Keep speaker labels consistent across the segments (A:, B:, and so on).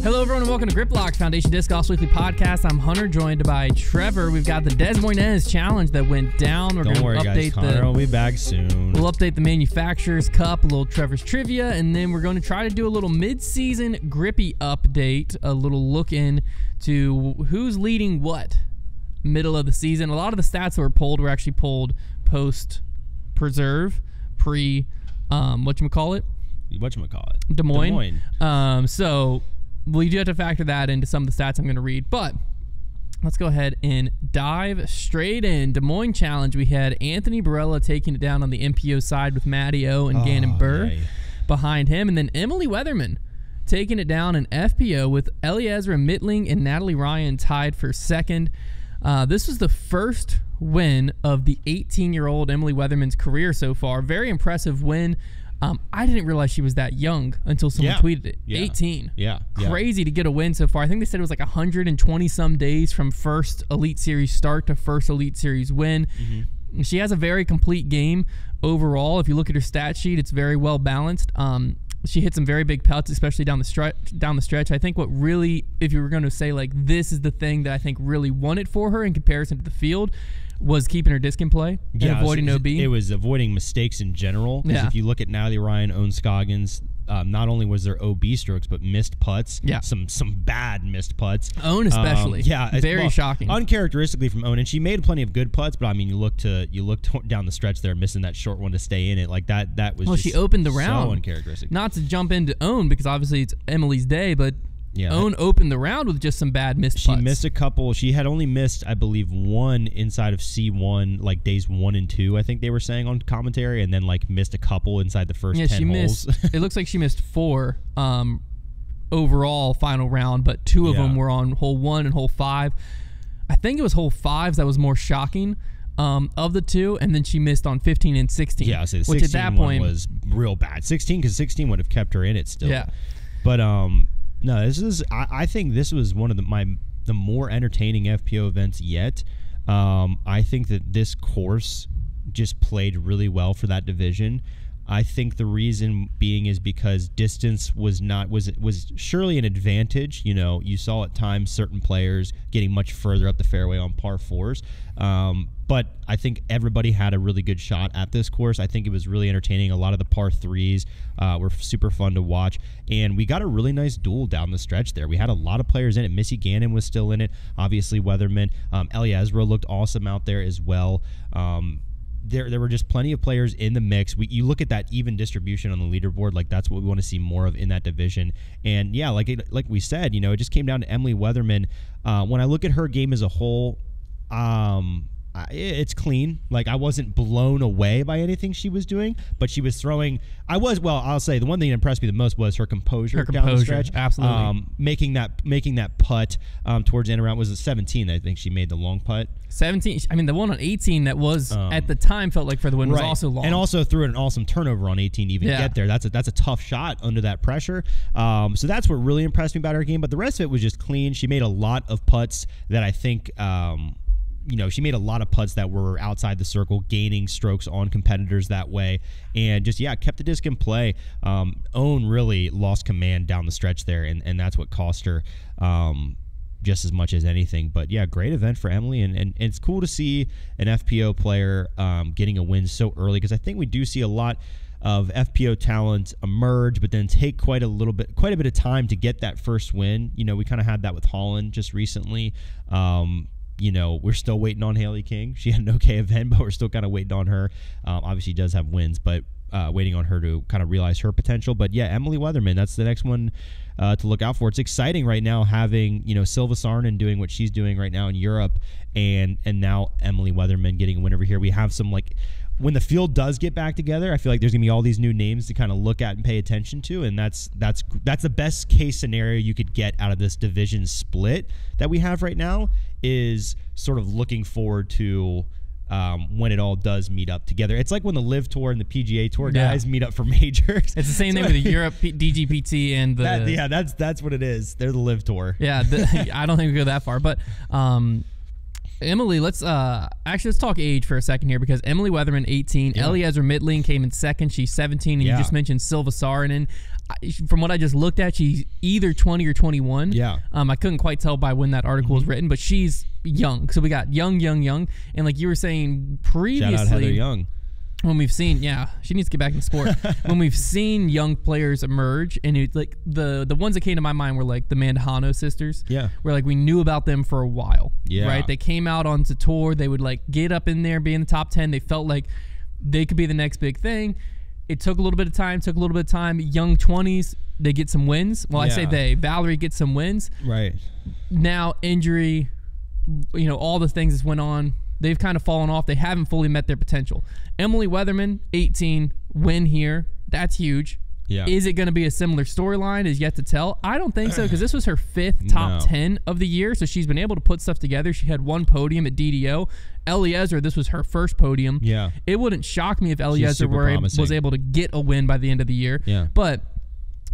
A: Hello, everyone, and welcome to Griplock Foundation Disc Golf's weekly podcast. I'm Hunter, joined by Trevor. We've got the Des Moines Challenge that went down.
B: Don't worry, guys. Connor will be back soon.
A: We'll update the Manufacturers Cup, a little Trevor's trivia, and then we're going to try to do a little mid-season Grippy update, a little look into who's leading what middle of the season. A lot of the stats that were pulled were actually pulled post-preserve, whatchamacallit? Des Moines. So we do have to factor that into some of the stats I'm going to read, but let's go ahead and dive straight in. Des Moines Challenge, we had Anthony Barela taking it down on the MPO side with Matty O and Gannon Buhr behind him, and then Emily Weatherman taking it down in FPO with Eliezra Mittling and Natalie Ryan tied for second. This was the first win of the 18-year-old Emily Weatherman's career so far. Very impressive win. I didn't realize she was that young until someone tweeted it. 18. Crazy to get a win so far. I think they said it was like 120-some days from first Elite Series start to first Elite Series win. Mm-hmm. She has a very complete game overall. If you look at her stat sheet, it's very well balanced. She hit some very big putts, especially down the stretch. I think what really, if you were going to say like this is the thing that I think really won it for her in comparison to the field, was keeping her disc in play and avoiding OB. It
B: was avoiding mistakes in general. Because if you look at Natalie Ryan, Owen Scoggins, not only was there OB strokes, but missed putts. Yeah. Some bad missed putts.
A: Owen especially. Very shocking.
B: Uncharacteristically from Owen. And she made plenty of good putts, but I mean, you looked down the stretch there, missing that short one to stay in it. Like that was just
A: she opened the round.
B: So uncharacteristic.
A: Not to jump into Owen, because obviously it's Emily's day, but Owen opened the round with just some bad missed putts.
B: She missed a couple. She had only missed, I believe, one inside of C1, like days 1 and 2, I think they were saying on commentary, and then like missed a couple inside the first 10 holes.
A: It looks like she missed 4 overall final round, but 2 of them were on hole 1 and hole 5. I think it was hole 5 that was more shocking of the 2, and then she missed on 15 and 16.
B: Yeah, so the 16 at that point was real bad. 16, because 16 would have kept her in it still.
A: Yeah.
B: But no, I think this was one of the more entertaining FPO events yet. I think that this course just played really well for that division. I think the reason being is because distance was surely an advantage. You know, you saw at times certain players getting much further up the fairway on par 4s. But I think everybody had a really good shot at this course. I think it was really entertaining. A lot of the par 3s were super fun to watch. And we got a really nice duel down the stretch there. We had a lot of players in it. Missy Gannon was still in it. Obviously, Weatherman. Eliezra looked awesome out there as well. There were just plenty of players in the mix. You look at that even distribution on the leaderboard, like that's what we want to see more of in that division. And yeah, like we said, it just came down to Emily Weatherman. When I look at her game as a whole, it's clean. Like, I wasn't blown away by anything she was doing, but she was throwing. I'll say the one thing that impressed me the most was her composure down the stretch.
A: Absolutely.
B: Making that putt towards the end around was a 17. I think she made the long putt.
A: 17. I mean, the one on 18 that was at the time felt like for the win was also long,
B: and also threw an awesome turnover on 18 to even get there. That's a tough shot under that pressure. So that's what really impressed me about her game. But the rest of it was just clean. She made a lot of putts that I think. She made a lot of putts that were outside the circle, gaining strokes on competitors that way, and just, kept the disc in play. Owen really lost command down the stretch there, and that's what cost her just as much as anything. But, great event for Emily, and it's cool to see an FPO player getting a win so early, because I think we do see a lot of FPO talent emerge, but then take quite a bit of time to get that first win. We kind of had that with Holland just recently. We're still waiting on Haley King. She had an okay event, but we're still kind of waiting on her. Obviously, does have wins, but waiting on her to kind of realize her potential. But Emily Weatherman, that's the next one to look out for. It's exciting right now having Silva Sarnen doing what she's doing right now in Europe, and now Emily Weatherman getting a win over here. We have some when the field does get back together, I feel like there's gonna be all these new names to kind of look at and pay attention to, and that's the best case scenario you could get out of this division split that we have right now, is sort of looking forward to when it all does meet up together. It's like when the Live Tour and the PGA Tour guys meet up for majors.
A: It's the same thing with the Europe DGPT and the...
B: that's what it is. They're the Live Tour.
A: Yeah, I don't think we go that far, but Emily, let's talk age for a second here, because Emily Weatherman, 18. Yeah. Eliezer Mittling came in second. She's 17. And you just mentioned Silva Saarinen. From what I just looked at, she's either 20 or 21.
B: Yeah.
A: I couldn't quite tell by when that article was written, but she's young. So we got young. And like you were saying previously.
B: Shout out Heather Young.
A: When we've seen, she needs to get back in sport. When we've seen young players emerge, and it, like the ones that came to my mind were like the Mandahano sisters.
B: Yeah.
A: Where like we knew about them for a while.
B: Yeah.
A: Right? They came out onto tour. They would like get up in there, be in the top 10. They felt like they could be the next big thing. It took a little bit of time. Young 20s, they get some wins. Well, I say they. Valerie gets some wins.
B: Right.
A: Now injury, all the things that went on. They've kind of fallen off. They haven't fully met their potential. Emily Weatherman, 18, win here. That's huge.
B: Yeah.
A: Is it going to be a similar storyline? Is yet to tell. I don't think so, because this was her 5th top 10 of the year, so she's been able to put stuff together. She had 1 podium at DDO. Eliezer, this was her first podium.
B: Yeah.
A: It wouldn't shock me if Eliezer was able to get a win by the end of the year.
B: Yeah.
A: But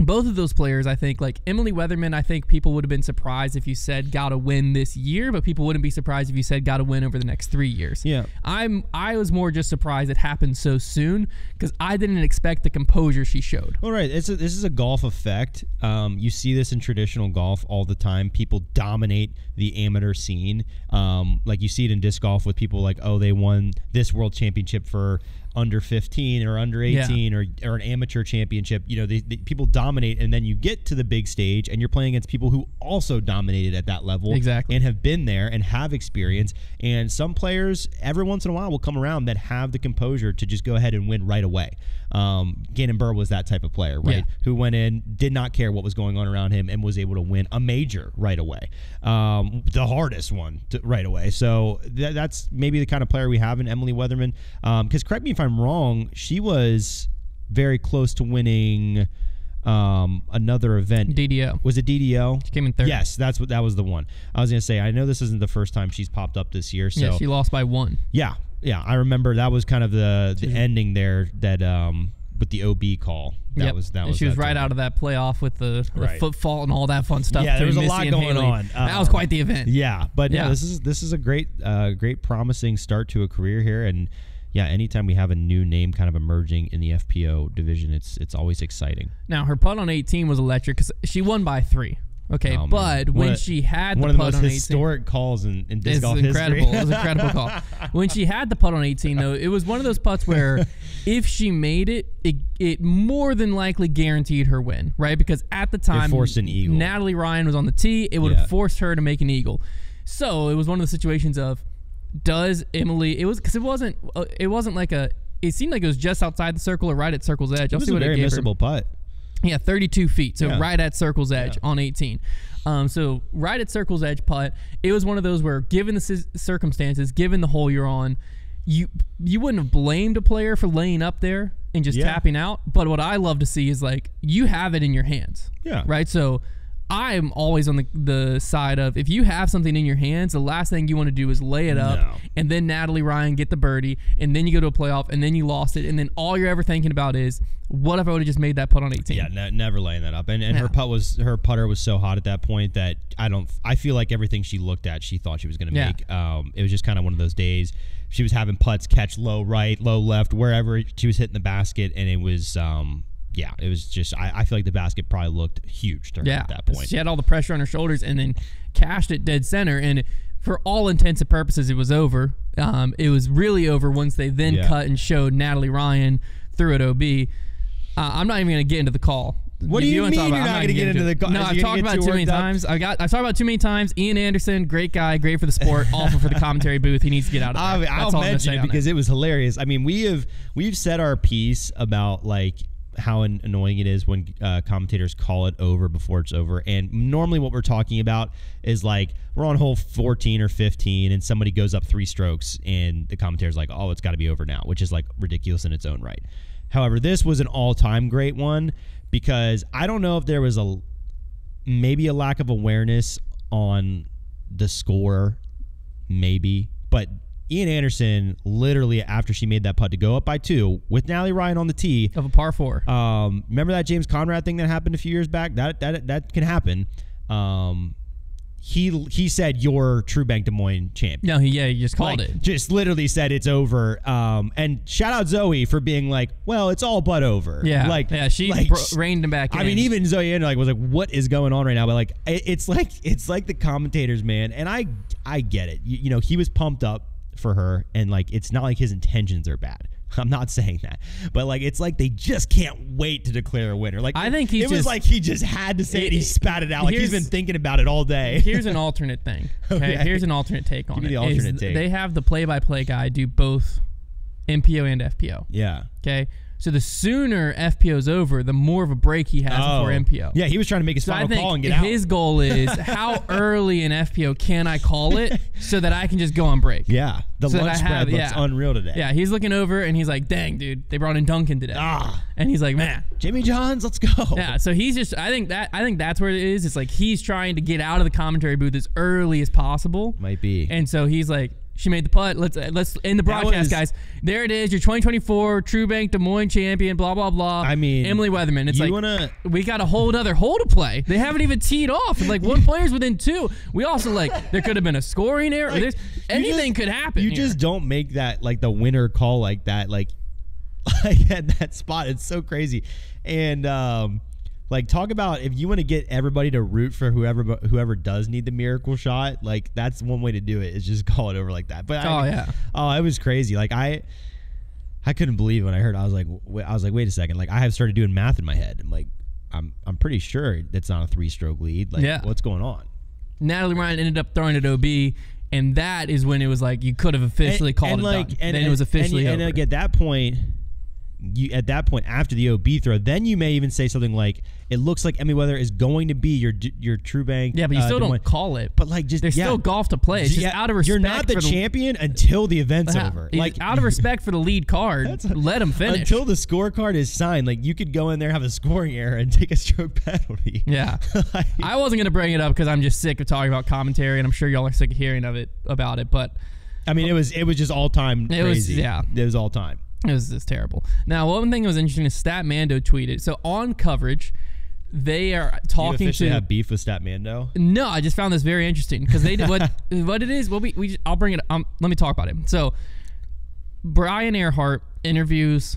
A: both of those players, I think, like Emily Weatherman, I think people would have been surprised if you said got a win this year, but people wouldn't be surprised if you said got a win over the next 3 years.
B: Yeah.
A: I was more just surprised it happened so soon, because I didn't expect the composure she showed.
B: Well, right. This is a golf effect. You see this in traditional golf all the time. People dominate the amateur scene. Like you see it in disc golf with people like, oh, they won this world championship for under 15 or under 18 or an amateur championship. They people dominate, and then you get to the big stage and you're playing against people who also dominated at that level.
A: Exactly.
B: And have been there and have experience. And some players every once in a while will come around that have the composure to just go ahead and win right away. Gannon Buhr was that type of player, right? Who went in, did not care what was going on around him, and was able to win a major right away. The hardest one right away. So that's maybe the kind of player we have in Emily Weatherman. Because correct me if I'm wrong, she was very close to winning another event.
A: DDO.
B: Was it DDO?
A: She came in 3rd.
B: Yes, that was the one. I was going to say, I know this isn't the first time she's popped up this year. So
A: yeah, she lost by 1.
B: Yeah, I remember that was kind of the ending there that with the OB call. That was
A: she was right out of that playoff with the foot fault and all that fun stuff.
B: Yeah, there was a lot going on.
A: That was quite the event.
B: Yeah, but this is a great promising start to a career here. And anytime we have a new name kind of emerging in the FPO division, it's always exciting.
A: Now, her putt on 18 was electric because she won by 3. Okay, but when she had the putt on 18...
B: One of the most historic calls in disc golf history.
A: It was an incredible call. When she had the putt on 18, though, it was one of those putts where if she made it, it more than likely guaranteed her win, right? Because at the time,
B: it forced an eagle.
A: Natalie Ryan was on the tee. It would have forced her to make an eagle. So it was one of the situations of, does Emily... It wasn't like a... It seemed like it was just outside the circle or right at circle's edge.
B: It was a very missable putt.
A: Yeah, 32 feet, so right at circle's edge on 18. So right at circle's edge putt. It was one of those where, given the circumstances, given the hole you're on, you wouldn't have blamed a player for laying up there and just tapping out. But what I love to see is, like, you have it in your hands.
B: Yeah.
A: Right? So I'm always on the side of, if you have something in your hands, the last thing you want to do is lay it up and then Natalie Ryan get the birdie and then you go to a playoff and then you lost it and then all you're ever thinking about is, what if I would have just made that putt on 18?
B: Yeah, never laying that up. And her putter was so hot at that point that I feel like everything she looked at, she thought she was going to make. It was just kind of one of those days. She was having putts catch low right, low left, wherever she was hitting the basket, and it was it was just, I feel like the basket probably looked huge to her at that point.
A: She had all the pressure on her shoulders and then cashed it dead center. And for all intents and purposes, it was over. It was really over once they then cut and showed Natalie Ryan through at OB. I'm not even going to get into the call.
B: What do you mean you're not going to get into the call?
A: No, I've talked about it too many times. I've talked about it too many times. Ian Anderson, great guy, great for the sport, awful for the commentary booth. He needs to get out of there.
B: I'll mention it because it was hilarious. I mean, we've said our piece about, like, how annoying it is when commentators call it over before it's over. And normally what we're talking about is, like, we're on hole 14 or 15 and somebody goes up 3 strokes and the commentator's like, oh, it's got to be over now, which is, like, ridiculous in its own right. However, this was an all-time great one because I don't know if there was maybe a lack of awareness on the score, maybe, but Ian Anderson, literally after she made that putt to go up by 2 with Natalie Ryan on the tee
A: of a par 4.
B: Remember that James Conrad thing that happened a few years back? That can happen. he said you're True Bank Des Moines champ.
A: No, he just called it.
B: Just literally said it's over. And shout out Zoe for being like, well, it's all but over.
A: Yeah, she reined him back in.
B: I mean, even Zoe was like, what is going on right now? But like, it's like the commentators, man. And I get it. You know, he was pumped up for her, and like, it's not like his intentions are bad. I'm not saying that, but like, it's like they just can't wait to declare a winner. Like,
A: I think
B: it was like he just had to say it. He spat it out. Like he's been thinking about it all day.
A: Here's an alternate thing. Okay, here's an alternate take on it.
B: Give me the alternate take.
A: They have the play-by-play guy do both MPO and FPO.
B: Yeah.
A: Okay. So the sooner FPO's over, the more of a break he has before MPO.
B: Yeah, he was trying to make his final call and get out.
A: His goal is how early in FPO can I call it so that I can just go on break.
B: Yeah, the lunch spread looks unreal today.
A: Yeah, he's looking over and he's like, dang, dude, they brought in Duncan today. And he's like, man.
B: Jimmy Johns, let's go.
A: Yeah, so he's just, I think that's where it is. It's like he's trying to get out of the commentary booth as early as possible.
B: Might be.
A: And so he's like, she made the putt. Let's end the broadcast, guys. There it is. Your 2024 True Bank Des Moines champion. Blah blah blah.
B: I mean,
A: Emily Weatherman. It's like we got a whole other hole to play. They haven't even teed off. And like one player's within two. We also there could have been a scoring error. Like, anything could happen.
B: You just don't make that like the winner call like that. Like at that spot, it's so crazy. And like, talk about if you want to get everybody to root for whoever does need the miracle shot. Like, that's one way to do it, is just call it over like that. But it was crazy. Like I couldn't believe when I heard. I was like, wait a second. Like, I have started doing math in my head. I'm like, I'm pretty sure that's not a 3-stroke lead. Like, what's going on?
A: Natalie Ryan ended up throwing it OB, and that is when it was like you could have officially called it done. And then it was officially over.
B: And like at that point, after the OB throw, then you may even say something like, it looks like Emily Weather is going to be your True Bank.
A: Yeah, but you still don't call it.
B: But like, just
A: there's still golf to play. It's just out of respect.
B: You're not the champion until the event's over. Like,
A: out of respect for the lead card, let him finish
B: until the scorecard is signed. Like, you could go in there, have a scoring error, and take a stroke penalty.
A: Yeah, I wasn't gonna bring it up because I'm just sick of talking about commentary, and I'm sure y'all are sick of hearing about it. But
B: I mean, it was just all time crazy. It was all time.
A: It was just terrible. Now, one thing that was interesting is Stat Mando tweeted. So on coverage, they are talking.
B: You officially have beef with Stat Mando?
A: No, I just found this very interesting because they did what it is. Well, I'll bring it. Let me talk about it. So Brian Earhart interviews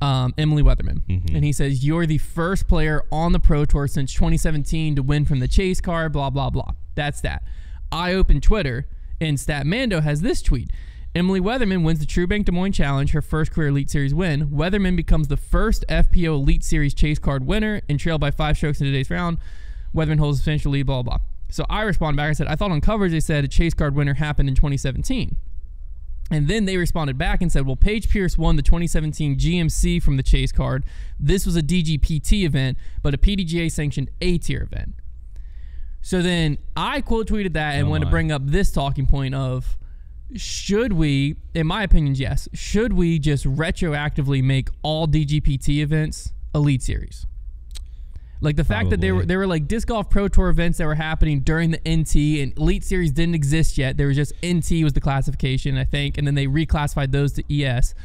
A: Emily Weatherman, and he says, "You're the first player on the Pro Tour since 2017 to win from the chase card." Blah blah blah. That's that. I opened Twitter, and Stat Mando has this tweet. Emily Weatherman wins the True Bank Des Moines Challenge, her first career Elite Series win. Weatherman becomes the first FPO Elite Series chase card winner and trailed by 5 strokes in today's round. Weatherman holds the substantial lead, blah, blah, blah. So I responded back. I said, I thought on coverage they said a chase card winner happened in 2017. And then they responded back and said, well, Paige Pierce won the 2017 GMC from the chase card. This was a DGPT event, but a PDGA-sanctioned A-tier event. So then I quote tweeted that and wanted to bring up this talking point of, should we, in my opinion, yes, should we just retroactively make all DGPT events Elite Series? Like the fact that there were like Disc Golf Pro Tour events that were happening during the NT, and Elite Series didn't exist yet. There was just NT was the classification, I think, and then they reclassified those to ES.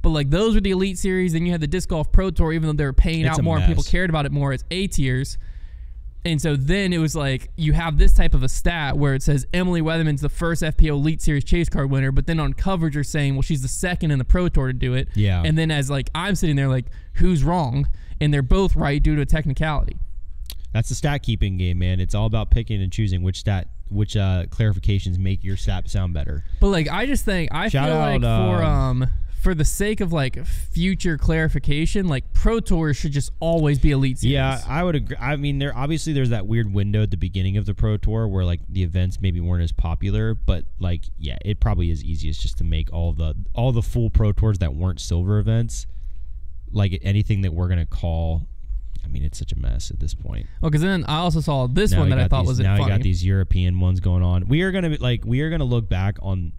A: But like those were the Elite Series. Then you had the Disc Golf Pro Tour, even though they were paying out more and people cared about it more, as A tiers. And so then it was like you have this type of a stat where it says Emily Weatherman's the first FPO Elite Series chase card winner, but then on coverage you're saying, well, she's the second in the Pro Tour to do it.
B: Yeah.
A: And then as like I'm sitting there like, who's wrong? And they're both right due to a technicality.
B: That's the stat keeping game, man. It's all about picking and choosing which clarifications make your stat sound better.
A: But like I just think I feel like for the sake of like future clarification, like Pro Tours should just always be Elite Series.
B: Yeah, I would agree. I mean, there's that weird window at the beginning of the Pro Tour where like the events maybe weren't as popular, but like yeah, it probably is easiest just to make all the full Pro Tours that weren't silver events, like anything that we're gonna call. I mean, it's such a mess at this point.
A: Well, because then I also saw this one that I thought was funny.
B: Now you got these European ones going on. We are gonna look back on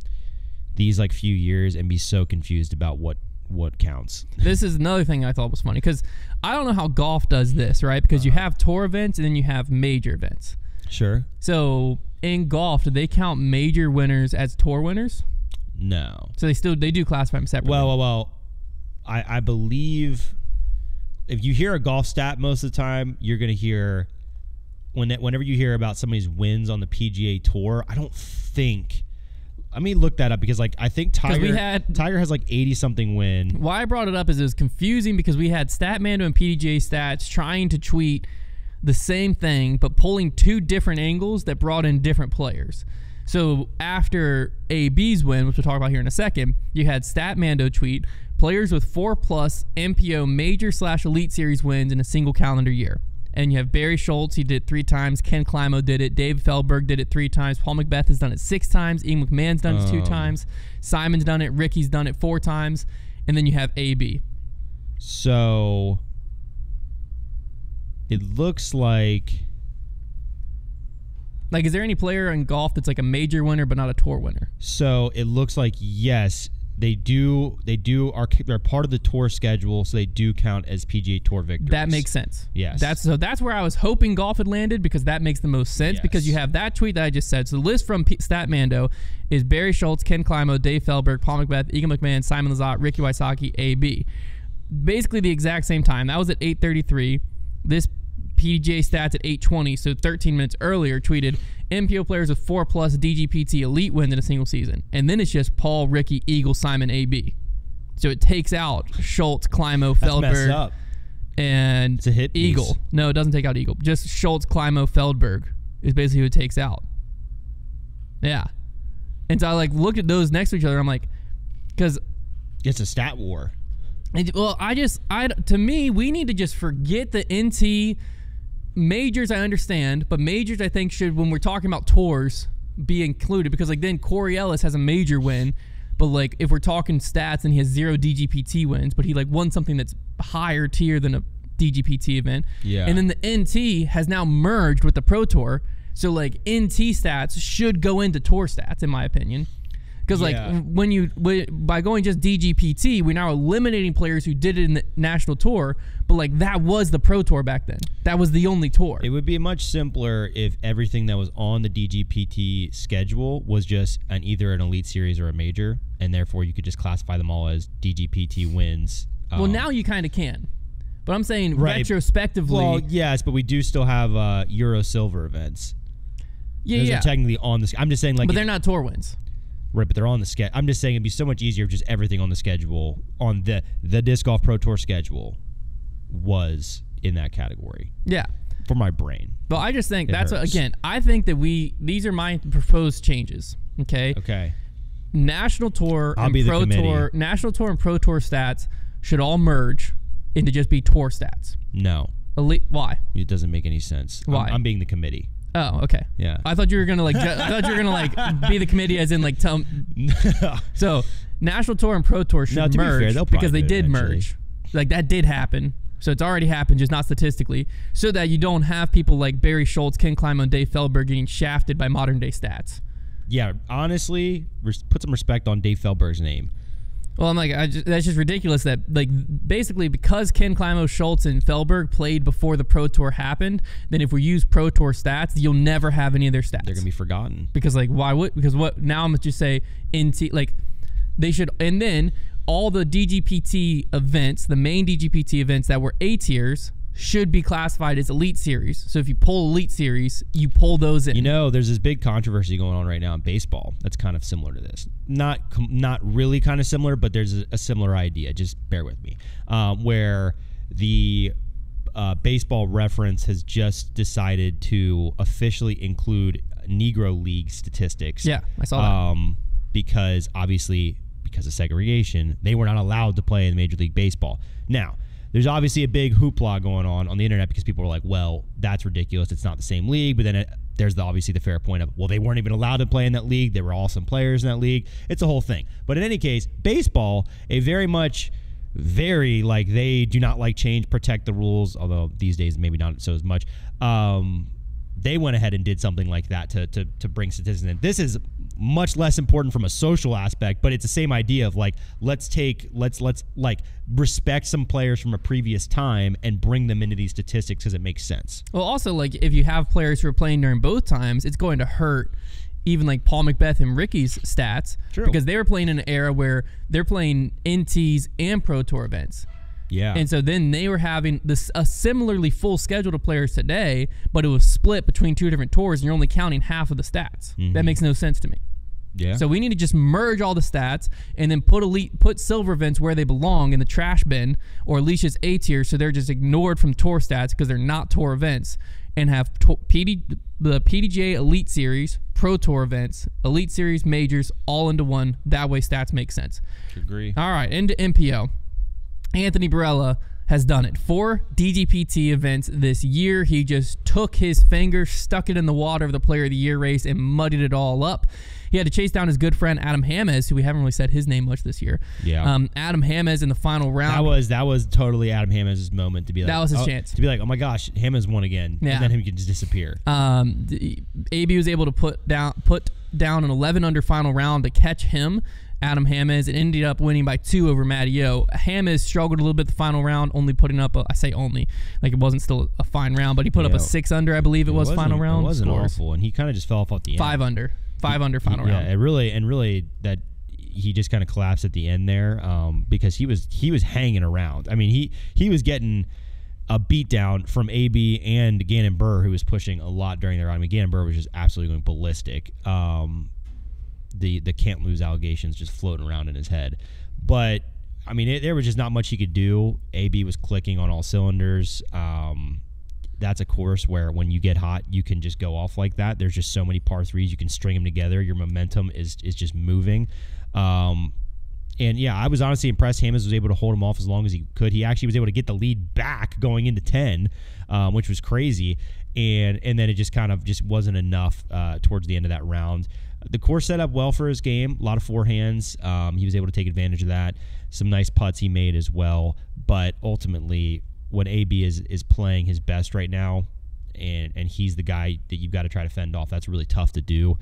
B: these like few years and be so confused about what counts.
A: This is another thing I thought was funny because I don't know how golf does this, right? Because you have tour events and then you have major events.
B: Sure.
A: So in golf, do they count major winners as tour winners?
B: No.
A: So they do classify them separately.
B: Well, I believe if you hear a golf stat most of the time, you're going to hear whenever you hear about somebody's wins on the PGA Tour, I don't think. Let me look that up because I think Tiger has 80-something win.
A: Why I brought it up is it was confusing because we had Statmando and PDGA Stats trying to tweet the same thing but pulling two different angles that brought in different players. So after AB's win, which we'll talk about here in a second, you had Statmando tweet players with 4+ MPO major/elite series wins in a single calendar year. And you have Barry Schultz, he did it 3 times. Ken Climo did it. Dave Feldberg did it 3 times. Paul McBeth has done it 6 times. Ian McMahon's done it 2 times. Simon's done it. Ricky's done it 4 times. And then you have AB.
B: So it looks like...
A: Like, is there any player in golf that's like a major winner but not a tour winner?
B: So it looks like, yes, they're part of the tour schedule, so they do count as PGA Tour victories.
A: That makes sense.
B: Yes.
A: That's where I was hoping golf had landed because that makes the most sense because you have that tweet that I just said. So the list from Statmando is Barry Schultz, Ken Climo, Dave Feldberg, Paul McBeth, Egan McMahon, Simon Lizotte, Ricky Wysocki, AB. Basically the exact same time. That was at 8:33. This PGA Stats at 8:20, so 13 minutes earlier, tweeted MPO players with 4+ DGPT elite wins in a single season. And then it's just Paul, Ricky, Eagle, Simon, AB. So it takes out Schultz, Climo, Feldberg, and
B: it's a hit
A: Eagle.
B: Piece.
A: No, it doesn't take out Eagle. Just Schultz, Climo, Feldberg is basically who it takes out. Yeah. And so I looked at those next to each other. I'm like, because
B: it's a stat war.
A: Well, to me, we need to just forget the NT majors. I understand, but majors I think should, when we're talking about tours, be included because then Corey Ellis has a major win, but if we're talking stats and he has 0 DGPT wins, but he won something that's higher tier than a DGPT event.
B: Yeah.
A: And then the NT has now merged with the Pro Tour, so NT stats should go into tour stats in my opinion. Because by going just DGPT, we're now eliminating players who did it in the national tour, but that was the Pro Tour back then. That was the only tour.
B: It would be much simpler if everything that was on the DGPT schedule was just either an elite series or a major, and therefore you could just classify them all as DGPT wins.
A: Well, now you kind of can. But I'm saying retrospectively.
B: Well, yes, but we do still have Euro Silver events.
A: Yeah,
B: Those are technically on the. I'm just saying,
A: but they're not tour wins.
B: Right, but they're on the schedule. I'm just saying it'd be so much easier if just everything on the schedule, on the Disc Golf Pro Tour schedule, was in that category.
A: Yeah.
B: For my brain.
A: But I just think I think that these are my proposed changes. Okay.
B: Okay.
A: National Tour and Pro Tour, National Tour and Pro Tour stats should all merge into just be tour stats.
B: No.
A: Elite. Why?
B: It doesn't make any sense.
A: Why?
B: I'm being the committee.
A: Oh, okay.
B: Yeah.
A: I thought you were gonna be the committee, as in So, National Tour and Pro Tour should merge because they did merge. That did happen. So it's already happened, just not statistically. So that you don't have people like Barry Schultz, Ken Climo, and Dave Feldberg getting shafted by modern day stats.
B: Yeah, honestly, put some respect on Dave Feldberg's name.
A: Well, I'm that's just ridiculous that, basically because Ken Climo, Schultz, and Feldberg played before the Pro Tour happened, then if we use Pro Tour stats, you'll never have any of their stats.
B: They're going to be forgotten.
A: Because, why would? Because now I'm going to just say, they should, and then all the DGPT events, the main DGPT events that were A tiers, should be classified as Elite Series. So if you pull Elite Series, you pull those in.
B: There's this big controversy going on right now in baseball that's kind of similar to this. Not really kind of similar, but there's a similar idea. Just bear with me. Where the Baseball Reference has just decided to officially include Negro League statistics.
A: Yeah, I saw that.
B: Because of segregation, they were not allowed to play in Major League Baseball. Now, there's obviously a big hoopla going on the internet because people are like, well, that's ridiculous. It's not the same league. But then there's obviously the fair point of, well, they weren't even allowed to play in that league. There were awesome players in that league. It's a whole thing. But in any case, baseball, they do not like change, protect the rules, although these days maybe not so as much. They went ahead and did something like that to bring statistics in. This is much less important from a social aspect, but it's the same idea of let's respect some players from a previous time and bring them into these statistics because it makes sense.
A: Well, also if you have players who are playing during both times, it's going to hurt even Paul McBeth and Ricky's stats.
B: True.
A: Because they were playing in an era where they're playing NTs and Pro Tour events.
B: Yeah.
A: And so then they were having a similarly full schedule of players today, but it was split between 2 different tours, and you're only counting half of the stats. That makes no sense to me.
B: Yeah.
A: So we need to just merge all the stats and then put silver events where they belong in the trash bin, or at least just A tier, so they're just ignored from tour stats because they're not tour events, and have the PDGA Elite Series, Pro Tour events, Elite Series, Majors, all into one. That way stats make sense.
B: Agree.
A: All right, into MPO. Anthony Barela has done it. 4 DGPT events this year. He just took his finger, stuck it in the water of the Player of the Year race, and muddied it all up. He had to chase down his good friend Adam James, who we haven't really said his name much this year.
B: Yeah.
A: Adam James in the final round.
B: That was totally Adam James' moment to be like.
A: That was his chance
B: to be like, oh my gosh, James won again, and then he could just disappear.
A: AB was able to put down an 11 under final round to catch him, Adam James, and ended up winning by 2 over Matty O. James struggled a little bit the final round, only putting up I say only, like it wasn't still a fine round, but he put up a 6 under, I believe it was final round.
B: It wasn't
A: scores.
B: awful, and he kind of just fell off at the end.
A: 5 under final round.
B: Yeah, it really that he just kind of collapsed at the end there, because he was hanging around. I mean, he was getting a beatdown from AB and Gannon Buhr, who was pushing a lot during their round. I mean, Gannon Buhr was just absolutely going ballistic. The can't lose allegations just floating around in his head. But I mean, there was just not much he could do. AB was clicking on all cylinders. That's a course where when you get hot, you can just go off like that. There's just so many par 3s. You can string them together. Your momentum is just moving. And yeah, I was honestly impressed. James was able to hold him off as long as he could. He actually was able to get the lead back going into 10, which was crazy. And then it just kind of just wasn't enough towards the end of that round. The course set up well for his game. A lot of forehands. He was able to take advantage of that. Some nice putts he made as well. But ultimately, when AB is playing his best right now, and he's the guy that you've got to try to fend off, that's really tough to do.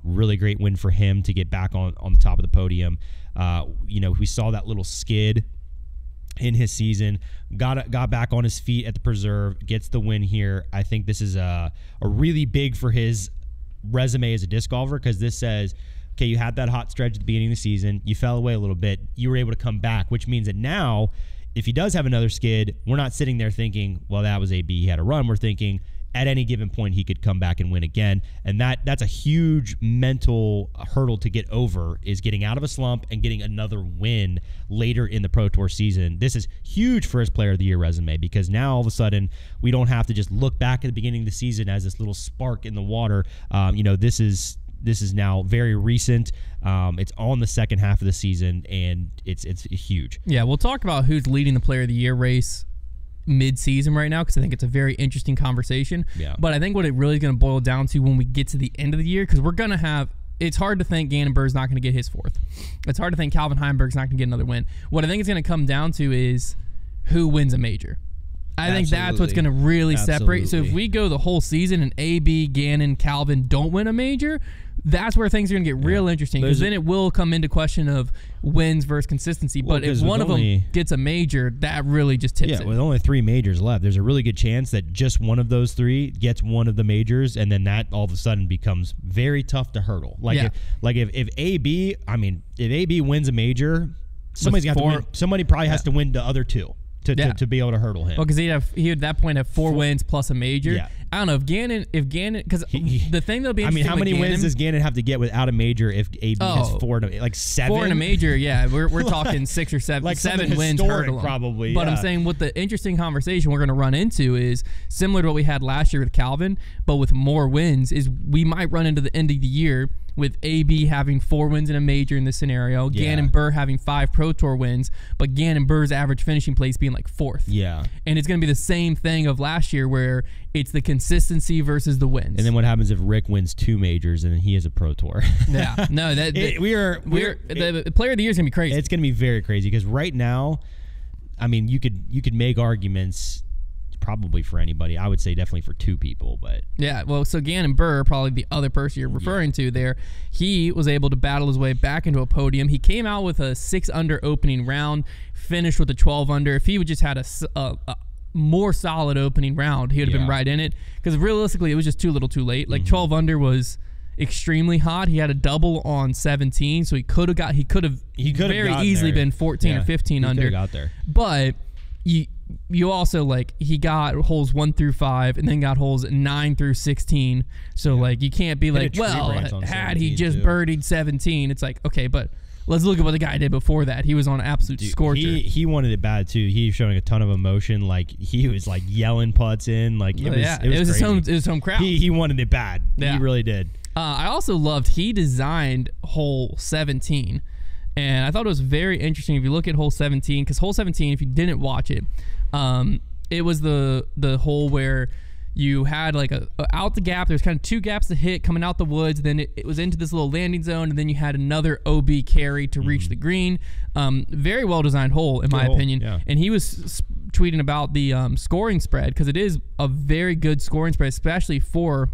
B: Really great win for him to get back on the top of the podium. We saw that little skid in his season, got back on his feet at the Preserve, gets the win here. I think this is a really big for his resume as a disc golfer, because this says, okay, you had that hot stretch at the beginning of the season, you fell away a little bit, you were able to come back, which means that now, if he does have another skid, we're not sitting there thinking, well, that was AB, he had a run. We're thinking at any given point he could come back and win again. And that's a huge mental hurdle to get over, is getting out of a slump and getting another win later in the Pro Tour season. This is huge for his Player of the Year resume, because now all of a sudden we don't have to just look back at the beginning of the season as this little spark in the water. This is now very recent. It's on the second half of the season, and it's huge.
A: Yeah, we'll talk about who's leading the Player of the Year race mid-season right now, because I think it's a very interesting conversation.
B: Yeah.
A: But I think what it really is going to boil down to when we get to the end of the year, because we're going to have, it's hard to think Gannon Buhr's not going to get his 4th. It's hard to think Calvin Heimberg's not going to get another win. What I think it's going to come down to is who wins a major. I think that's what's going to really separate. So if we go the whole season and AB, Gannon, Calvin don't win a major, that's where things are going to get real interesting, because then it will come into question of wins versus consistency. But if one of them gets a major, that really just tips it.
B: Yeah, with only 3 majors left, there's a really good chance that just one of those 3 gets one of the majors, and then that all of a sudden becomes very tough to hurdle. If AB wins a major, somebody's got to win. Somebody probably has to win the other 2. To be able to hurdle him.
A: Well, because he would at that point have 4 wins plus a major.
B: Yeah.
A: I don't know if Gannon, because the thing that'll be interesting.
B: How many wins does Gannon have to get without a major if AB has 4? Like 7?
A: 4 in a major, yeah. We're talking 6 or 7,
B: like
A: 7 wins hurdle
B: probably.
A: But I'm saying what the interesting conversation we're going to run into is similar to what we had last year with Calvin, but with more wins, is we might run into the end of the year with AB having 4 wins in a major in this scenario, Gannon Buhr having 5 Pro Tour wins, but Gannon Buhr's average finishing place being like 4th.
B: Yeah.
A: And it's going to be the same thing of last year, where it's the consistency versus the wins.
B: And then what happens if Rick wins 2 majors and then he has a Pro Tour?
A: Yeah. No, the Player of the Year is going to be crazy.
B: It's going to be very crazy, because right now, I mean, you could make arguments probably for anybody. I would say definitely for 2 people, but
A: yeah. Well, so Gannon Buhr, probably the other person you're referring to there, he was able to battle his way back into a podium. He came out with a 6 under opening round, finished with a 12 under. If he would just had a more solid opening round, he would have been right in it, because realistically it was just too little too late. Like 12 under was extremely hot. He had a double on 17, so he could have very easily been 14 or 15 under.
B: Got there.
A: But you also, like, he got holes 1 through 5 and then got holes 9 through 16. So like, you can't be like, well, had he just birdied 17, it's like, okay, but let's look at what the guy did before that. He was on an absolute scorcher.
B: He wanted it bad too. He was showing a ton of emotion. Like, he was like yelling putts in. Like, it was his home crowd. He wanted it bad.
A: Yeah.
B: He really did.
A: I also loved, he designed hole 17. And I thought it was very interesting if you look at hole 17, because hole 17, if you didn't watch it, it was the hole where you had like a out the gap. There's kind of 2 gaps to hit coming out the woods. Then it was into this little landing zone, and then you had another OB carry to reach the green. Very well designed hole, in my opinion. Yeah. And he was tweeting about the scoring spread, because it is a very good scoring spread, especially for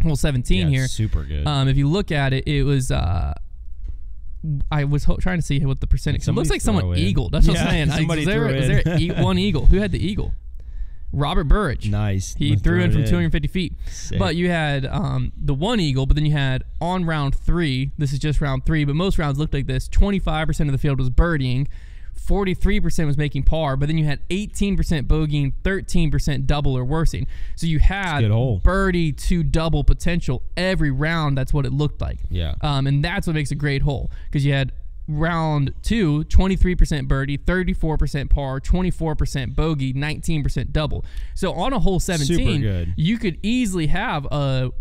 A: hole 17 here.
B: Super good.
A: If you look at it, it was. I was trying to see what the percentage. It looks like someone eagled. That's what I'm saying. Was there one eagle? Who had the eagle? Robert Burridge.
B: Nice.
A: He threw in from 250 feet. Sick. But you had the one eagle, but then you had on round 3. This is just round 3, but most rounds looked like this. 25% of the field was birdieing. 43% was making par, but then you had 18% bogeying, 13% double or worsing. So you had birdie to double potential every round. That's what it looked like.
B: Yeah.
A: And that's what makes a great hole, because you had round 2, 23% birdie, 34% par, 24% bogey, 19% double. So on a hole 17, you could easily have a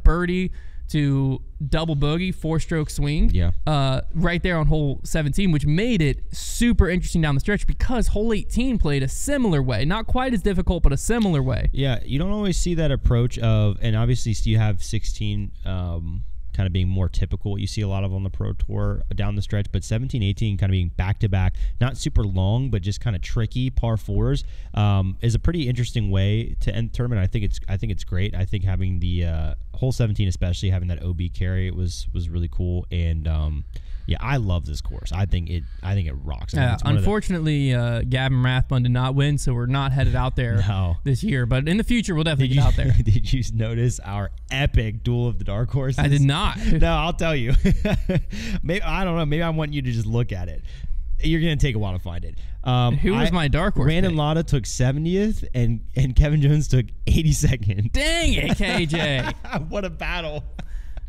A: birdie to double bogey, 4-stroke swing, right there on hole 17, which made it super interesting down the stretch, because hole 18 played a similar way. Not quite as difficult, but a similar way.
B: Yeah, you don't always see that approach of, and obviously you have 16 kind of being more typical, what you see a lot of on the Pro Tour down the stretch, but 17, 18 kind of being back-to-back, not super long, but just kind of tricky par 4s, is a pretty interesting way to end the tournament. I think it's great. I think having the hole 17, especially having that OB carry, it was really cool. And yeah, I love this course. I think it rocks.
A: Unfortunately, Gavin Rathbun did not win, so we're not headed out there this year. But in the future, we'll definitely get out there.
B: Did you notice our epic duel of the dark horses?
A: I did not.
B: No, I'll tell you. Maybe I don't know. Maybe I want you to just look at it. You're gonna take a while to find it.
A: Who was my dark horse?
B: Brandon Lotta took 70th, and Kevin Jones took 82nd.
A: Dang it, KJ!
B: What a battle!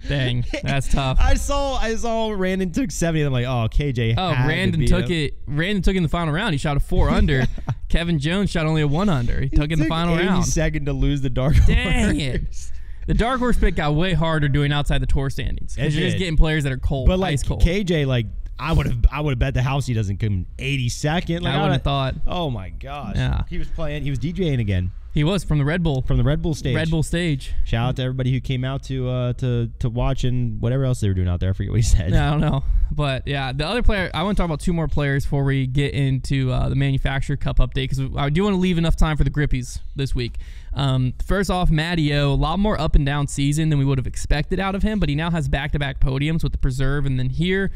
A: Dang, that's tough.
B: I saw Brandon took 70th. I'm like, oh, KJ.
A: Brandon took it. Brandon took it in the final round. He shot a 4 under. Kevin Jones shot only a 1 under. He took it in the final round.
B: 82nd to lose the dark horse.
A: Dang it. The dark horse pick got way harder doing outside the tour standings, because you're just getting players that are cold,
B: but like
A: ice cold.
B: KJ, like I would have bet the house he doesn't come 82nd. Like,
A: I would have thought.
B: Oh my gosh.
A: Yeah.
B: He was DJing again.
A: He was from the Red Bull.
B: From the Red Bull stage.
A: Red Bull stage.
B: Shout out to everybody who came out to watch and whatever else they were doing out there. I forget what he said.
A: I don't know. But yeah, the other player, I want to talk about 2 more players before we get into the Manufacturer Cup update, because I do want to leave enough time for the Grippies this week. First off, Matty O, a lot more up and down season than we would have expected out of him, but he now has back-to-back podiums with the Preserve, and then here.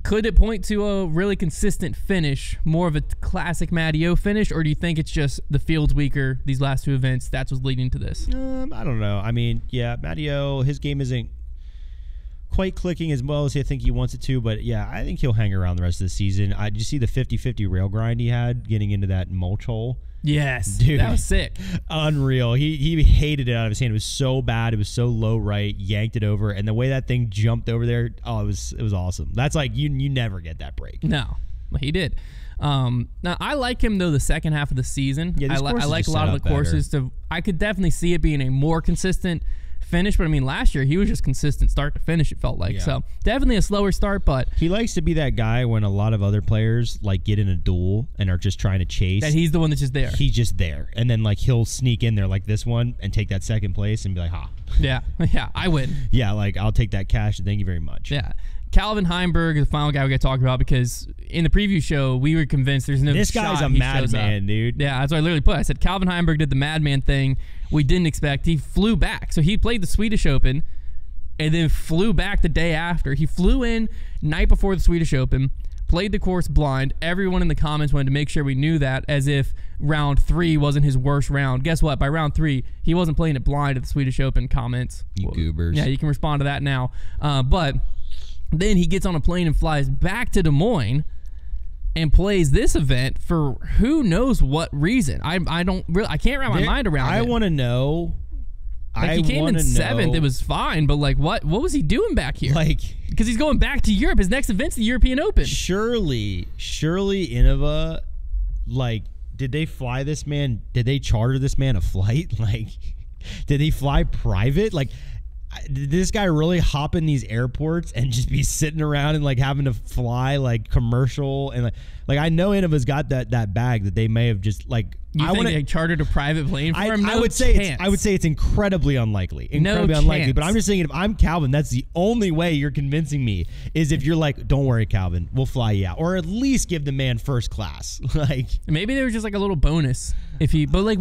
A: Could it point to a really consistent finish, more of a classic Matty O finish, or do you think it's just the field's weaker these last 2 events? That's what's leading to this.
B: I don't know. I mean, yeah, Matty O, his game isn't quite clicking as well as I think he wants it to, but yeah, I think he'll hang around the rest of the season. Did you see the 50-50 rail grind he had getting into that mulch hole?
A: Yes,
B: dude,
A: that was sick.
B: Unreal. He hated it out of his hand. It was so bad. It was so low right. Yanked it over, and the way that thing jumped over there, it was awesome. That's like you never get that break.
A: No, he did. Now I like him though the second half of the season. Yeah, I like a lot of the courses. I could definitely see it being a more consistent finish, but I mean last year he was just consistent start to finish, it felt like. Yeah. So definitely a slower start, but
B: he likes to be that guy when a lot of other players like get in a duel and are just trying to chase,
A: that he's the one that's just there.
B: He's just there, and then like he'll sneak in there like this one and take that second place and be like,
A: yeah, I win.
B: Yeah, like I'll take that cash, thank you very much.
A: Yeah. Calvin Heimberg is the final guy we got to talk about, because in the preview show we were convinced there's no
B: this guy's a madman, dude.
A: Yeah, that's what I literally put. I said Calvin Heimberg did the madman thing we didn't expect. He flew back. So he played the Swedish Open and then flew back the day after. He flew in night before the Swedish Open, played the course blind. Everyone in the comments wanted to make sure we knew that, as if round 3 wasn't his worst round. Guess what? By round 3, he wasn't playing it blind at the Swedish Open. Comments.
B: You goobers.
A: Yeah, you can respond to that now. But then he gets on a plane and flies back to Des Moines and plays this event for who knows what reason. I can't wrap my mind around it.
B: I want to know.
A: Like, he came in 7th. It was fine, but like, what was he doing back here?
B: Like,
A: because he's going back to Europe. His next event's the European Open.
B: Surely Innova, like, did they fly this man? Did they charter this man a flight? Like, did he fly private? Like, did this guy really hop in these airports and just be sitting around and like having to fly like commercial and like I know Innova's got that bag that they may have just like.
A: You think they chartered a private plane for him?
B: I would say it's incredibly unlikely. Unlikely. But I'm just saying, if I'm Calvin, that's the only way you're convincing me is if you're like, don't worry, Calvin, we'll fly you out, or at least give the man first class. Like,
A: maybe there was just like a little bonus if he, but like,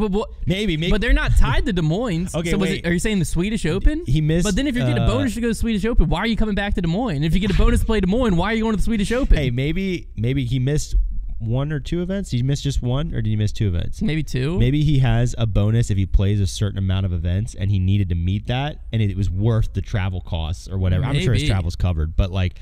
B: maybe.
A: But they're not tied to Des Moines.
B: Okay,
A: so
B: wait.
A: Are you saying the Swedish Open?
B: He missed.
A: But then if you get a bonus to go to the Swedish Open, why are you coming back to Des Moines? If you get a bonus to play Des Moines, why are you going to the Swedish Open?
B: Hey, maybe he missed 1 or 2 events. Did he miss just 1, or did he miss 2 events?
A: Maybe 2.
B: Maybe he has a bonus if he plays a certain amount of events, and he needed to meet that, and it was worth the travel costs or whatever.
A: Maybe.
B: I'm sure his travel's covered, but like,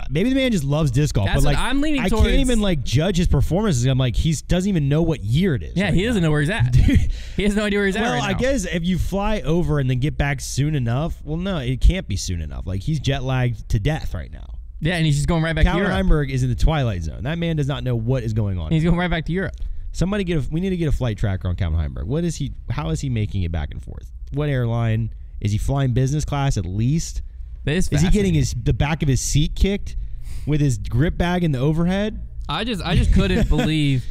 B: maybe the man just loves disc golf.
A: That's
B: but like,
A: what I'm leaning
B: I
A: towards.
B: can't even like judge his performances. I'm like, he doesn't even know what year it is.
A: Yeah, he doesn't know where he's at. He has no idea where he's at right now.
B: Well, I guess if you fly over and then get back soon enough, well, no, it can't be soon enough. Like, he's jet lagged to death right now.
A: Yeah, and he's just going right back to Europe.
B: Calvin Heimberg is in the twilight zone. That man does not know what is going on.
A: He's going right back to Europe.
B: We need to get a flight tracker on Calvin Heimberg. How is he making it back and forth? What airline? Is he flying business class at least?
A: Is
B: he getting the back of his seat kicked with his grip bag in the overhead?
A: I just couldn't believe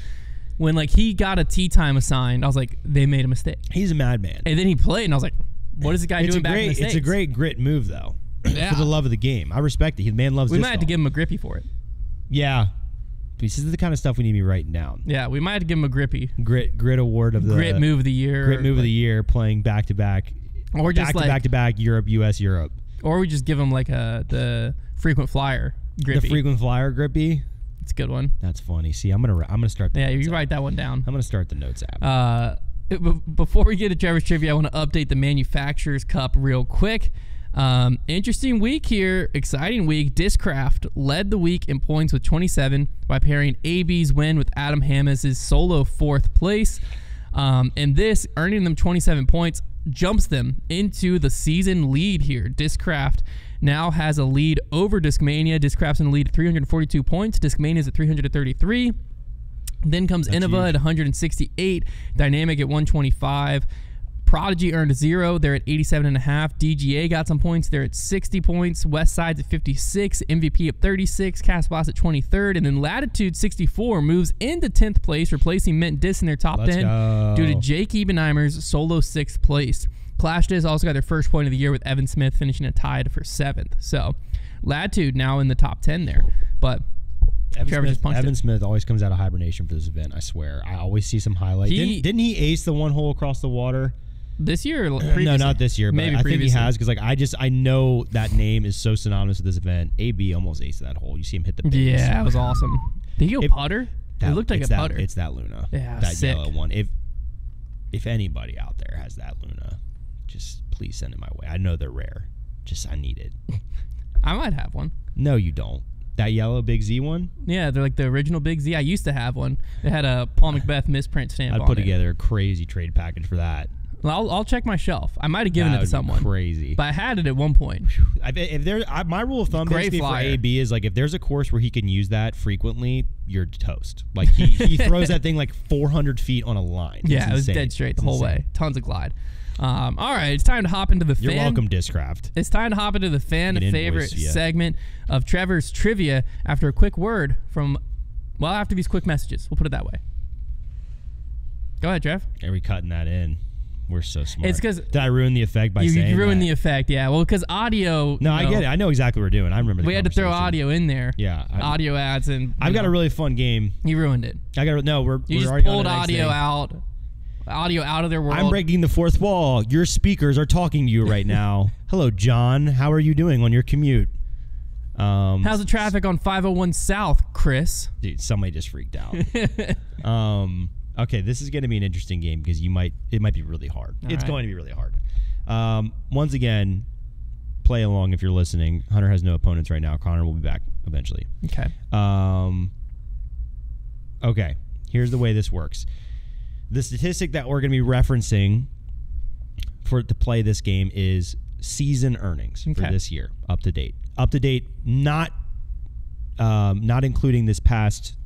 A: when like he got a tee time assigned. I was like, they made a mistake.
B: He's a madman.
A: And then he played, and I was like, what is the guy doing back in the States?
B: It's a great grit move, though.
A: Yeah.
B: For the love of the game. I respect it. The man loves
A: We
B: disc
A: might have to
B: golf.
A: give him a grippy for it.
B: Yeah. This is the kind of stuff we need to be writing down.
A: Yeah, we might have to give him a grippy.
B: Grit award of the
A: Grit move of the year.
B: Grit move of the year, playing back to back.
A: Or just
B: back to back Europe, US, Europe.
A: Or we just give him like the frequent flyer grippy.
B: The frequent flyer grippy.
A: It's a good one.
B: That's funny. See, I'm gonna start the
A: Yeah,
B: notes
A: you write that one down.
B: I'm gonna start the notes app.
A: Before we get to Trevor's trivia, I want to update the Manufacturers Cup real quick. Interesting week here. Exciting week. Discraft led the week in points with 27 by pairing AB's win with Adam Hammes' solo 4th place. And this, earning them 27 points, jumps them into the season lead here. Discraft now has a lead over Discmania. Discraft's in the lead at 342 points. Discmania's at 333. Then comes Innova at 168. Dynamic at 125. Prodigy earned 0. They're at 87.5. DGA got some points. They're at 60 points. Westside's at 56. MVP at 36. Castbox at 23rd. And then Latitude 64 moves into 10th place, replacing Mint Dis in their top 10 due to Jake Ebenheimer's solo 6th place. Clash Dis also got their first point of the year with Evan Smith finishing a tied for 7th. So Latitude now in the top 10 there. But
B: Evan Smith always comes out of hibernation for this event, I swear. I always see some highlight. Didn't he ace the one hole across the water?
A: This year or previously?
B: No, not this year, but
A: maybe
B: I think he has, because like I know that name is so synonymous with this event. AB almost aced that hole. You see him hit the base.
A: Yeah, it was awesome. Did he go putter? It looked like a putter.
B: It's that Luna.
A: Yeah,
B: that
A: sick.
B: Yellow one. If anybody out there has that Luna, just please send it my way. I know they're rare. I need it.
A: I might have one.
B: No, you don't. That yellow Big Z one?
A: Yeah, they're like the original Big Z. I used to have one. It had a Paul Macbeth misprint stamp on it.
B: I'd put together a crazy trade package for that.
A: Well, I'll check my shelf. I might have given it to someone.
B: Crazy.
A: But I had it at one point.
B: My rule of thumb basically for AB is like if there's a course where he can use that frequently, you're toast. Like he throws that thing like 400 feet on a line.
A: Yeah, it was dead straight the whole way. Tons of glide. All right, it's time to hop into the
B: You're welcome, Discraft.
A: It's time to hop into the fan favorite segment of Trevor's trivia after a quick word from, after these quick messages. We'll put it that way. Go ahead, Trev.
B: Are we cutting that in? We're so smart.
A: It's because
B: did I ruin the effect by saying
A: you ruined
B: that?
A: The effect? Yeah. Well, because audio.
B: No, I get it. I know exactly what we're doing. I remember. We
A: had to throw audio in there.
B: Yeah.
A: Audio ads and.
B: I've got a really fun game.
A: You ruined it.
B: We're
A: just
B: already
A: pulled audio out. Audio out of their world.
B: I'm breaking the fourth wall. Your speakers are talking to you right now. Hello, John. How are you doing on your commute?
A: How's the traffic on 501 South Chris.
B: Dude, somebody just freaked out. Okay, this is going to be an interesting game because it might be really hard. It's going to be really hard. Once again, play along if you're listening. Hunter has no opponents right now. Connor will be back eventually.
A: Okay.
B: Okay, here's the way this works. The statistic that we're going to be referencing to play this game is season earnings for this year, up to date. Up to date, not including this past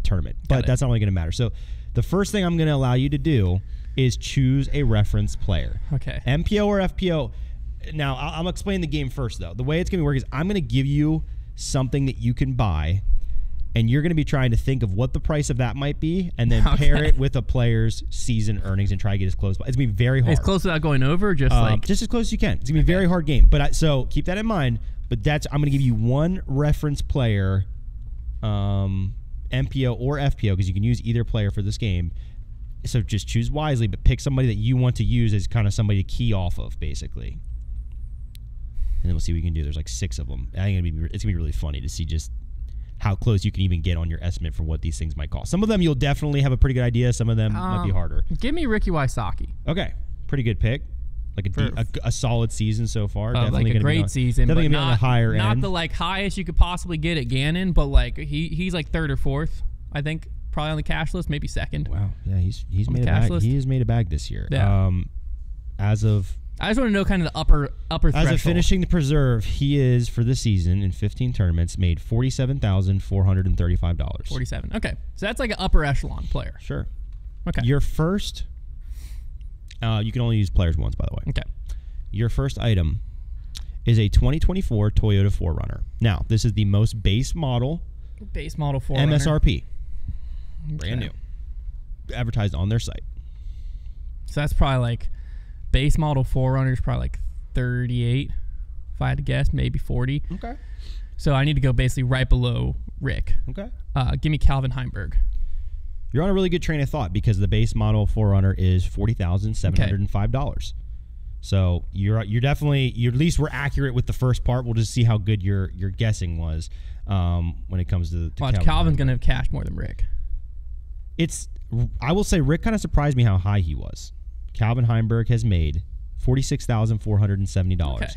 B: tournament, but that's not really going to matter. So the first thing I'm going to allow you to do is choose a reference player.
A: Okay.
B: MPO or FPO. Now, I'll explain the game first, though. The way it's going to work is I'm going to give you something that you can buy, and you're going to be trying to think of what the price of that might be, and then pair it with a player's season earnings and try to get as close. It's going to be very hard.
A: As close without going over, or just
B: as close as you can. It's going to be a very hard game. But so keep that in mind. But I'm going to give you one reference player, MPO or FPO, because you can use either player for this game. So just choose wisely, but pick somebody that you want to use as kind of somebody to key off of, basically. And then we'll see what we can do. There's like 6 of them. I think it's going to be really funny to see just how close you can even get on your estimate for what these things might cost. Some of them you'll definitely have a pretty good idea. Some of them might be harder.
A: Give me Ricky Wysocki.
B: Okay. Pretty good pick. Like a solid season so far.
A: Definitely like a great season.
B: Definitely going to be on the higher end.
A: Not the like highest you could possibly get at Gannon, but like he's like 3rd or 4th, I think. Probably on the cash list, maybe 2nd.
B: Wow. Yeah, he's made a bag. He has made a bag this year.
A: Yeah.
B: I just
A: want to know kind of the upper threshold.
B: As of finishing the preserve, he is for this season in 15 tournaments made $47,435.
A: 47. Okay, so that's like an upper echelon player.
B: Sure.
A: Okay.
B: Your first. You can only use players once, by the way.
A: Okay.
B: Your first item is a 2024 Toyota 4Runner. Now, this is the most base model.
A: Base model 4Runner.
B: MSRP. Okay. Brand new. Advertised on their site.
A: So that's probably like base model 4Runner is probably like 38, if I had to guess, maybe 40.
B: Okay.
A: So I need to go basically right below Rick.
B: Okay.
A: Give me Calvin Heimberg.
B: You're on a really good train of thought because the base model 4Runner is $40,705. So you're definitely at least we're accurate with the first part. We'll just see how good your guessing was when it comes to
A: Calvin's going to have cashed more than Rick.
B: I will say Rick kind of surprised me how high he was. Calvin Heimberg has made $46,470. Okay.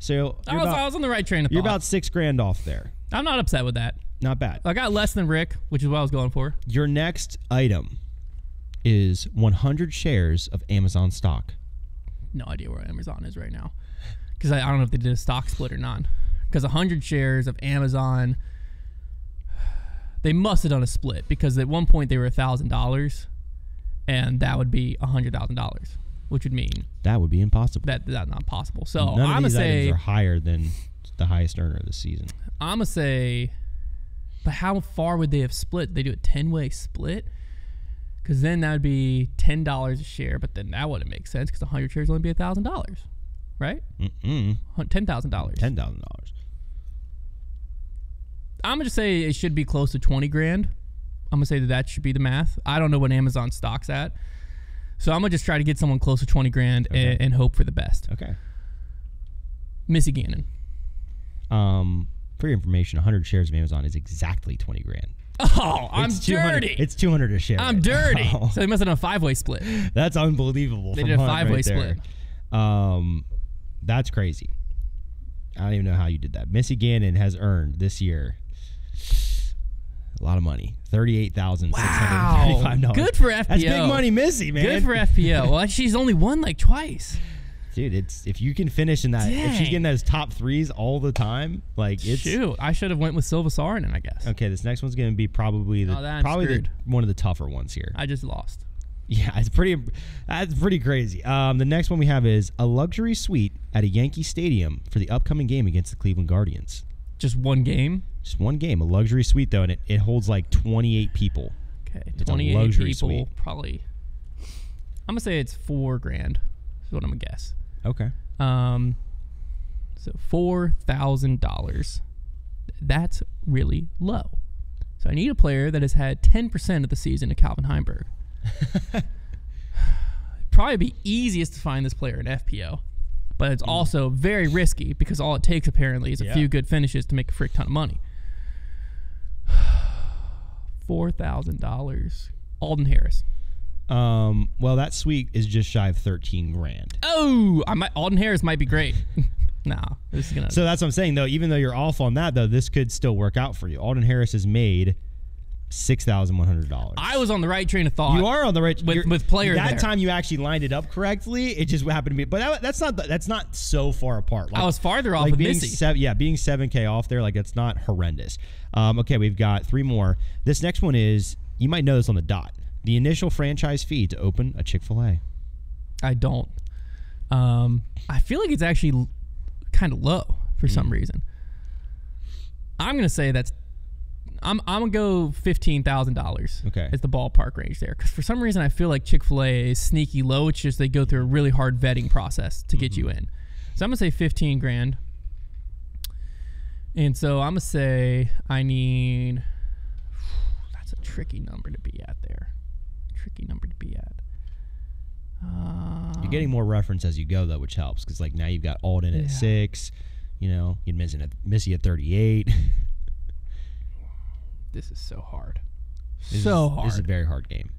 B: So
A: I was on the right train of thought.
B: You're about $6,000 off there.
A: I'm not upset with that.
B: Not bad.
A: I got less than Rick, which is what I was going for.
B: Your next item is 100 shares of Amazon stock.
A: No idea where Amazon is right now, because I don't know if they did a stock split or not. Because 100 shares of Amazon, they must have done a split because at one point they were $1,000, and that would be $100,000, which would mean
B: that would be impossible.
A: That's not possible. So
B: I'm gonna say items are higher than the highest earner this season.
A: I'm gonna say, but how far would they have split? They do a 10-way split. Because then that would be $10 a share, but then that wouldn't make sense because 100 shares would only be $1,000, right? $10,000.
B: $10,000.
A: I'm gonna say it should be close to 20 grand. I'm gonna say that should be the math. I don't know what Amazon stock's at, so I'm gonna just try to get someone close to 20 grand and hope for the best.
B: Okay.
A: Missy Gannon.
B: For your information, 100 shares of Amazon is exactly 20 grand.
A: Oh, I'm dirty.
B: It's 200 a share.
A: I'm dirty. Oh. So they must have done a 5-way split.
B: That's unbelievable.
A: They did a 5-way split.
B: That's crazy. I don't even know how you did that. Missy Gannon has earned this year a lot of money. $38,635.
A: Wow. Good for FPO.
B: That's big money, Missy, man.
A: Good for FPO. Well, she's only won like twice.
B: Dude, if you can finish in that, if she's getting those top threes all the time, like it's.
A: Shoot, I should have went with Silva Saarinen, I guess.
B: Okay, this next one's going to be probably one of the tougher ones here.
A: I just lost.
B: Yeah, that's pretty crazy. The next one we have is a luxury suite at a Yankee Stadium for the upcoming game against the Cleveland Guardians.
A: Just one game?
B: Just one game, a luxury suite though, and it holds like 28 people.
A: Okay, 28 people, suite. Probably. I'm gonna say it's $4,000. Is what I'm gonna guess.
B: Okay.
A: So $4,000. That's really low. So I need a player that has had 10% of the season of Calvin Heimberg. Probably be easiest to find this player in FPO, but it's also very risky because all it takes apparently is a few good finishes to make a frick ton of money. $4,000. Alden Harris.
B: Well, that suite is just shy of $13,000.
A: Oh, Alden Harris might be great. No, this is gonna.
B: So that's what I'm saying, though. Even though you're off on that, though, this could still work out for you. Alden Harris has made $6,100.
A: I was on the right train of thought.
B: You are on the right
A: with player.
B: That time you actually lined it up correctly. It just happened to be, but that's not so far apart.
A: Like, I was farther off with Missy.
B: Being $7K off there, like that's not horrendous. Okay, we've got 3 more. This next one is, you might know this on the dot. The initial franchise fee to open a Chick-fil-A.
A: I don't. I feel like it's actually kind of low for some reason. I'm gonna say I'm gonna go $15,000.
B: Okay,
A: it's the ballpark range there, because for some reason I feel like Chick-fil-A is sneaky low. It's just they go through a really hard vetting process to get you in. So I'm gonna say $15,000, and so I'm gonna say I need. That's a tricky number to be at there.
B: You're getting more reference as you go, though, which helps, because like now you've got Alden at 6. You know, you're Missy at 38.
A: This is so hard.
B: This is a very hard game.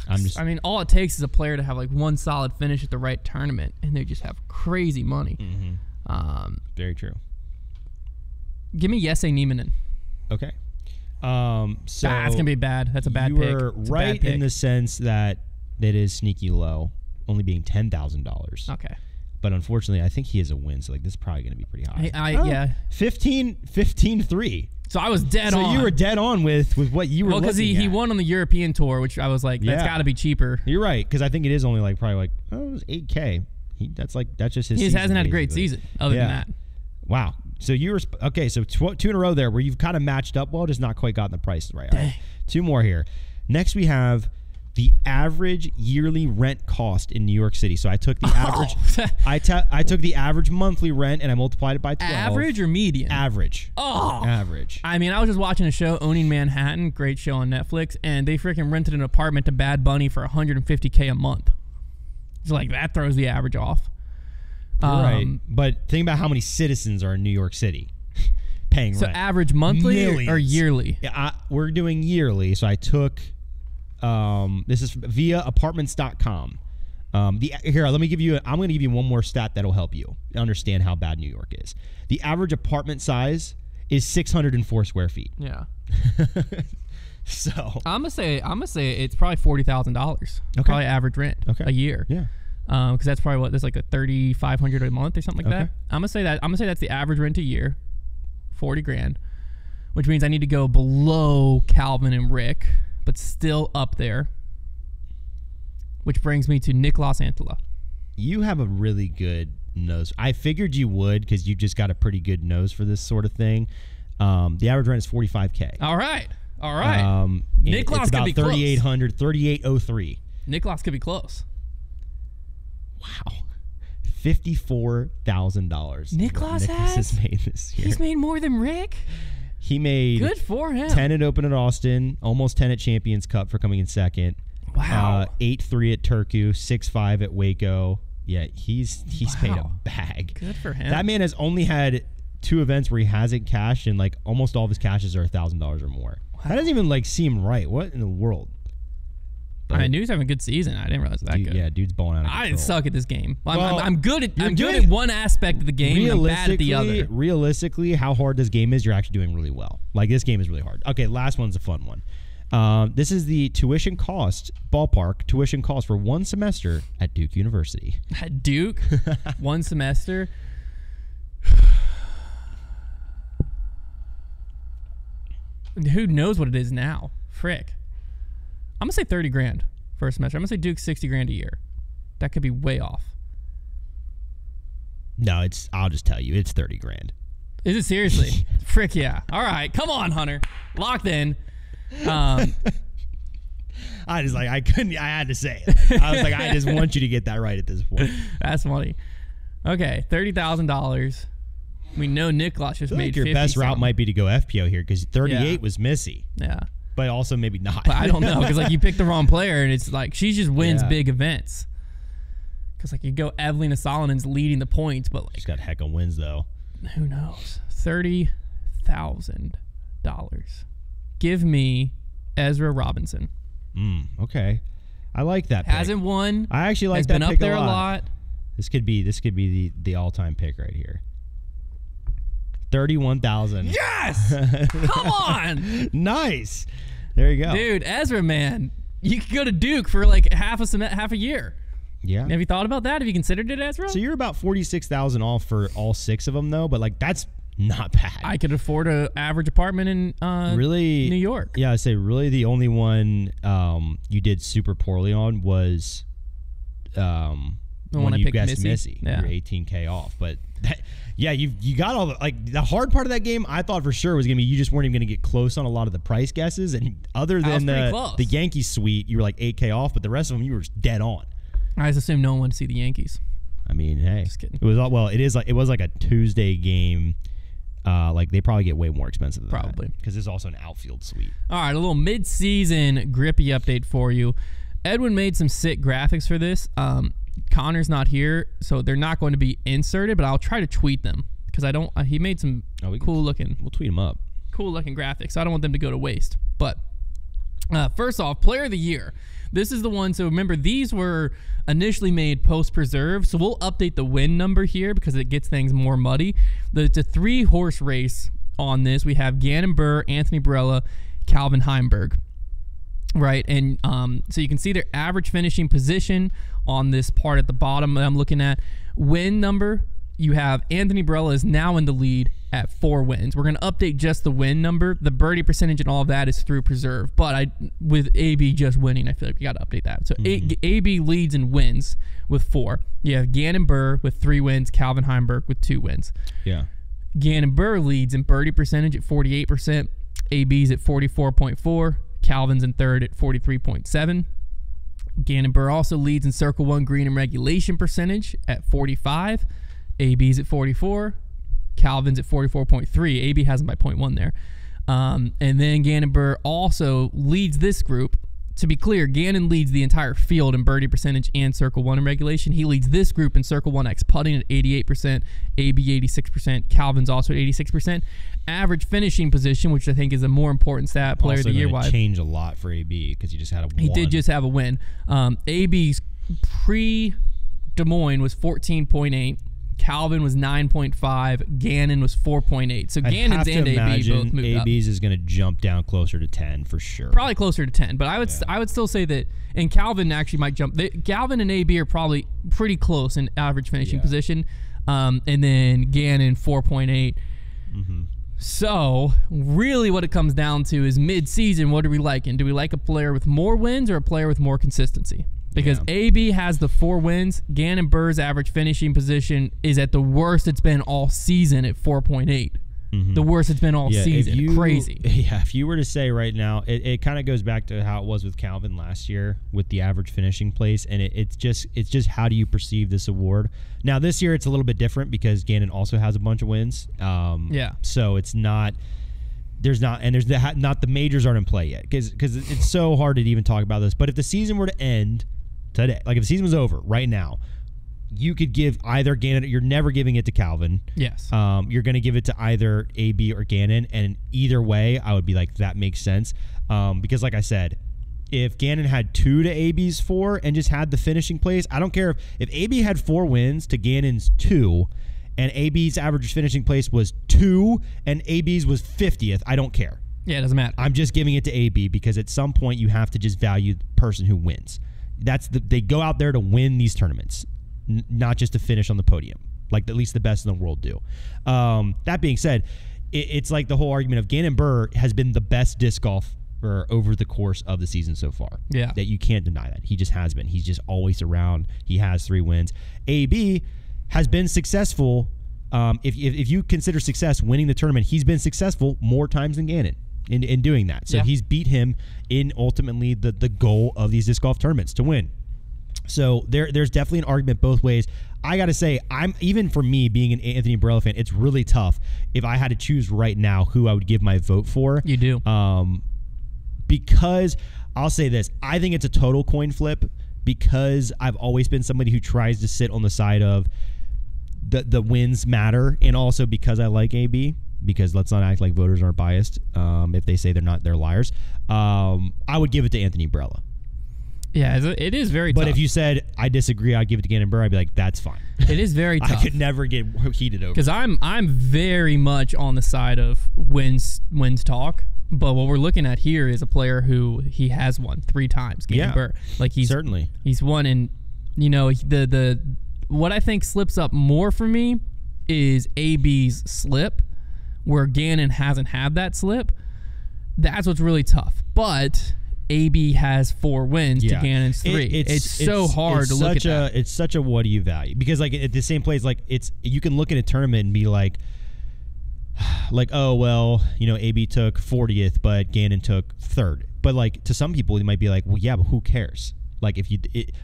A: I mean, all it takes is a player to have like one solid finish at the right tournament, and they just have crazy money.
B: Very true.
A: Give me Jesse Nieminen.
B: Okay. So
A: it's gonna be bad. That's a bad pick.
B: You were right in the sense that it is sneaky low, only being $10,000.
A: Okay.
B: But unfortunately, I think he has a win, so like this is probably going to be pretty high.
A: Yeah.
B: 15-3.
A: So I was dead on.
B: So you were dead on with what you were looking at.
A: Well, because he won on the European tour, which I was like, that's got to be cheaper.
B: You're right, because I think it is only like probably like, it was $8K. That's just his.
A: He just hasn't had a great season other than that.
B: Wow. So you were okay. So 2 in a row there, where you've kind of matched up well, just not quite gotten the price right. All right. 2 more here. Next we have the average yearly rent cost in New York City. So I took the average. I took the average monthly rent and I multiplied it by 12.
A: Average or median?
B: Average.
A: Oh,
B: average.
A: I mean, I was just watching a show, Owning Manhattan, great show on Netflix, and they freaking rented an apartment to Bad Bunny for $150K a month. So like that throws the average off.
B: Right, but think about how many citizens are in New York City paying rent.
A: So average monthly or yearly?
B: Yeah, we're doing yearly. So I took. This is via apartments.com. Here, let me give you. I'm going to give you one more stat that'll help you understand how bad New York is. The average apartment size is 604 square feet.
A: Yeah.
B: So
A: I'm gonna say it's probably $40,000. Probably average rent a year.
B: Yeah.
A: Because that's probably what there's like a $3,500 a month or something like that. I'm gonna say that's the average rent a year, $40,000, which means I need to go below Calvin and Rick, but still up there. Which brings me to Niklas Antila.
B: You have a really good nose. I figured you would, because you just got a pretty good nose for this sort of thing. The average rent is $45K.
A: All right. Niklas could be close.
B: 3,800, 3,803.
A: Niklas could be close.
B: Wow. $54,000.
A: Niklas
B: has made this year.
A: He's made more than Rick.
B: He made
A: good for him.
B: 10 at Open at Austin, almost 10 at Champions Cup for coming in second.
A: Wow.
B: 8-3 at Turku, 6-5 at Waco. Yeah, he's made a bag.
A: Good for him.
B: That man has only had 2 events where he hasn't cashed, and like almost all of his cashes are $1,000 or more. Wow. That doesn't even like seem right. What in the world?
A: But I knew he was having a good season. I didn't realize that good.
B: Yeah, dude's balling out of control.
A: I suck at this game. I'm good at one aspect of the game, and I'm bad at the other.
B: Realistically, how hard this game is, you're actually doing really well. Like, this game is really hard. Okay, last one's a fun one. This is the tuition cost for 1 semester at Duke University.
A: At Duke? 1 semester? Who knows what it is now? Frick. I'm going to say $30,000 for a semester. I'm going to say Duke's $60,000 a year. That could be way off.
B: No, I'll just tell you, it's $30,000.
A: Is it seriously? Frick yeah. All right. Come on, Hunter. Locked in. I had to say it. I was like, I just want you to get that right at this point. That's funny. Okay, $30,000. We know Niklas just made 50.
B: Your best route might be to go FPO here, because 38 was Missy.
A: Yeah.
B: But also maybe not.
A: But I don't know, because like you picked the wrong player, and it's like she just wins big events. Because like you go Evelina Solomon's leading the points, but like
B: she's got heck of wins though.
A: Who knows? $30,000. give me Ezra Robinson.
B: Okay. I like that pick.
A: Hasn't won.
B: I actually like
A: has
B: that
A: been
B: pick
A: up there a lot.
B: This could be the all-time pick right here. 31,000.
A: Yes! Come on!
B: Nice. There you go.
A: Dude, Ezra, man. You could go to Duke for like half a year.
B: Yeah.
A: Have you thought about that? Have you considered it, Ezra?
B: So you're about 46,000 off for all 6 of them, though. But like that's not bad.
A: I could afford an average apartment in
B: really
A: New York.
B: Yeah, I say really the only one you did super poorly on was
A: the one I
B: you
A: picked,
B: guessed
A: Missy.
B: You're 18K off, but you got all the like the hard part of that game. I thought for sure was gonna be you just weren't even gonna get close on a lot of the price guesses, and other than the Yankee suite, you were like 8K off, but the rest of them you were dead on.
A: I just assumed no one wanted to see the Yankees.
B: I mean, hey,
A: just kidding.
B: It was like a Tuesday game. Like they probably get way more expensive than that because there's also an outfield suite.
A: All right, a little mid-season grippy update for you. Edwin made some sick graphics for this. Connor's not here, so they're not going to be inserted, but I'll try to tweet them because he made some cool looking.
B: We'll tweet them up.
A: Cool looking graphics. I don't want them to go to waste. But first off, Player of the Year. This is the one. So remember, these were initially made post-preserve. So we'll update the win number here because it gets things more muddy. It's a 3-horse race on this. We have Gannon, Buhr, Anthony Barela, Calvin Heimberg. Right, and so you can see their average finishing position on this part at the bottom that I'm looking at. Win number, you have Anthony Barela is now in the lead at 4 wins. We're going to update just the win number. The birdie percentage and all of that is through preserve. But with AB just winning, I feel like we got to update that. So AB leads and wins with 4. You have Gannon Buhr with 3 wins, Calvin Heimberg with 2 wins.
B: Yeah.
A: Gannon Buhr leads in birdie percentage at 48%. AB's at 44.4. Calvin's in third at 43.7. Gannon Buhr also leads in Circle 1 green and regulation percentage at 45. AB's at 44. Calvin's at 44.3. AB has him by 0.1 there. And then Gannon Buhr also leads this group. To be clear, Gannon leads the entire field in birdie percentage and Circle 1 in regulation. He leads this group in Circle 1X putting at 88%, AB 86%, Calvin's also at 86%. Average finishing position, which I think is a more important stat, Player of the Year wise.
B: Change a lot for AB because he just had a win.
A: He did just have a win. AB's pre-Des Moines was 14.8. Calvin was 9.5. Gannon was 4.8. So Gannon's and AB both moved up.
B: AB's is going to jump down closer to 10 for sure.
A: Probably closer to 10. But I would still say that, and Calvin actually might jump. Calvin and AB are probably pretty close in average finishing position. And then Gannon 4.8.
B: Mm-hmm.
A: So really what it comes down to is mid-season, what are we liking? Do we like a player with more wins or a player with more consistency? Because AB has the 4 wins. Gannon Buhr's average finishing position is at the worst it's been all season at 4.8. Mm-hmm. The worst it's been all season. Crazy.
B: Yeah, if you were to say right now, it kind of goes back to how it was with Calvin last year with the average finishing place, and it's just how do you perceive this award? Now this year it's a little bit different because Gannon also has a bunch of wins. So it's not. There's not the majors aren't in play yet because it's so hard to even talk about this. But if the season were to end today, like if the season was over right now, you could give either Gannon. You're never giving it to Calvin.
A: Yes.
B: You're going to give it to either AB or Gannon, and either way, I would be like that makes sense. Because like I said, if Gannon had 2 to AB's 4 and just had the finishing place, I don't care if AB had 4 wins to Gannon's 2. And AB's average finishing place was 2, and AB's was 50th. I don't care.
A: Yeah, it doesn't matter.
B: I'm just giving it to AB because at some point you have to just value the person who wins. They go out there to win these tournaments, not just to finish on the podium, like at least the best in the world do. That being said, it's like the whole argument of Gannon Buhr has been the best disc golfer over the course of the season so far.
A: Yeah,
B: that you can't deny that. He just has been. He's just always around. He has 3 wins. AB has been successful. If you consider success winning the tournament, he's been successful more times than Gannon in doing that. So he's beat him in ultimately the goal of these disc golf tournaments to win. So there's definitely an argument both ways. I got to say, even for me being an Anthony Barela fan, it's really tough if I had to choose right now who I would give my vote for.
A: You do.
B: Because I'll say this, I think it's a total coin flip because I've always been somebody who tries to sit on the side of the wins matter, and also because I like AB. because let's not act like voters aren't biased. If they say they're not, they're liars. I would give it to Anthony Barela.
A: Yeah, it is very tough.
B: But if you said, I disagree, I'd give it to Gannon Buhr, I'd be like, that's fine.
A: It is very tough.
B: I could never get heated over it.
A: Because I'm very much on the side of wins talk. But what we're looking at here is a player who he has won 3 times, Gannon Buhr. Like he's won, and the what I think slips up more for me is AB's slip, where Gannon hasn't had that slip. That's what's really tough. But AB has 4 wins to Gannon's 3. It's so hard to look at that.
B: It's such a what do you value? Because like at the same place, like you can look at a tournament and be like, oh well, AB took 40th, but Gannon took 3rd. But like to some people, it might be like, well, yeah, but who cares? Like if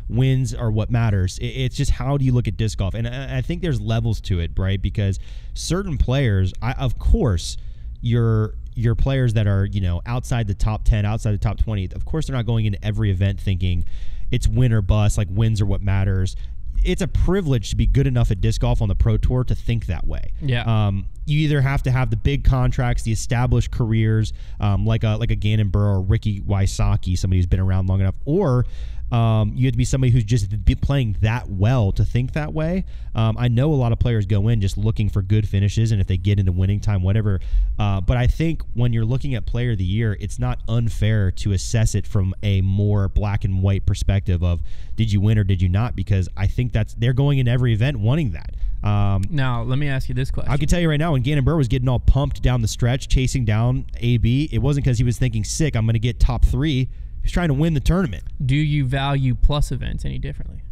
B: wins are what matters. It's just how do you look at disc golf? And I think there's levels to it, right? Because certain players, of course, your players that are outside the top 10, outside the top 20, of course they're not going into every event thinking it's win or bust, like wins are what matters. It's a privilege to be good enough at disc golf on the Pro Tour to think that way.
A: Yeah.
B: You either have to have the big contracts, the established careers, like a Gannon Buhr or Ricky Wysocki, somebody who's been around long enough, or you have to be somebody who's just playing that well to think that way. I know a lot of players go in just looking for good finishes, and if they get into winning time, whatever. But I think when you're looking at Player of the Year, it's not unfair to assess it from a more black and white perspective of did you win or did you not? Because I think they're going in every event wanting that.
A: Now, let me ask you this question.
B: I can tell you right now, when Gannon Buhr was getting all pumped down the stretch, chasing down AB, it wasn't because he was thinking, sick, I'm going to get top 3. He's trying to win the tournament.
A: Do you value plus events any differently?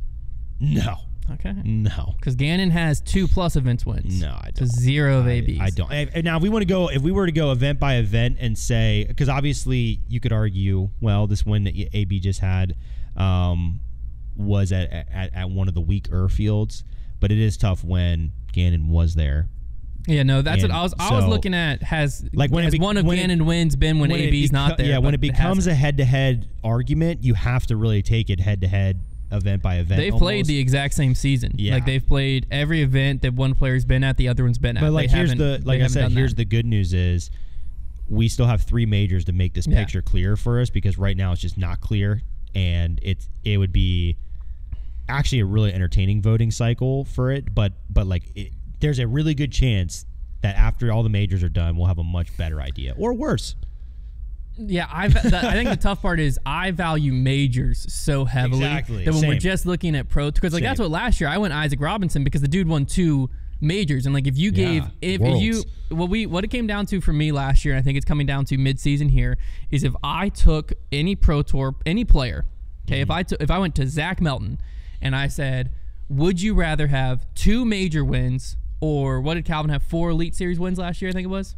B: No.
A: Okay.
B: No.
A: Because Gannon has 2 plus events wins.
B: No, I don't.
A: To 0 of ABs.
B: I don't. Now, if we were to go event by event and say, because obviously you could argue, well, this win that AB just had was at one of the weaker fields, but it is tough when Gannon was there.
A: Yeah, no, that's what I was looking at. Has one of Gannon wins been when AB's not there?
B: Yeah, when it becomes a head-to-head argument, you have to really take it head-to-head, event by event.
A: They've played the exact same season. Yeah. Like they've played every event that one player's been at, the other one's been at.
B: But here's the good news is we still have 3 majors to make this picture clear for us, because right now it's just not clear, and it would be actually a really entertaining voting cycle for it, but there's a really good chance that after all the majors are done, we'll have a much better idea, or worse.
A: Yeah, I think the tough part is I value majors so heavily that when we're just looking at pro, because that's what last year I went Isaac Robinson because the dude won 2 majors, and like if you gave what it came down to for me last year, and I think it's coming down to mid-season here, is if I took any pro tour, any player, okay, if I went to Zach Melton and I said, would you rather have 2 major wins, or what did Calvin have, 4 Elite Series wins last year, I think it was?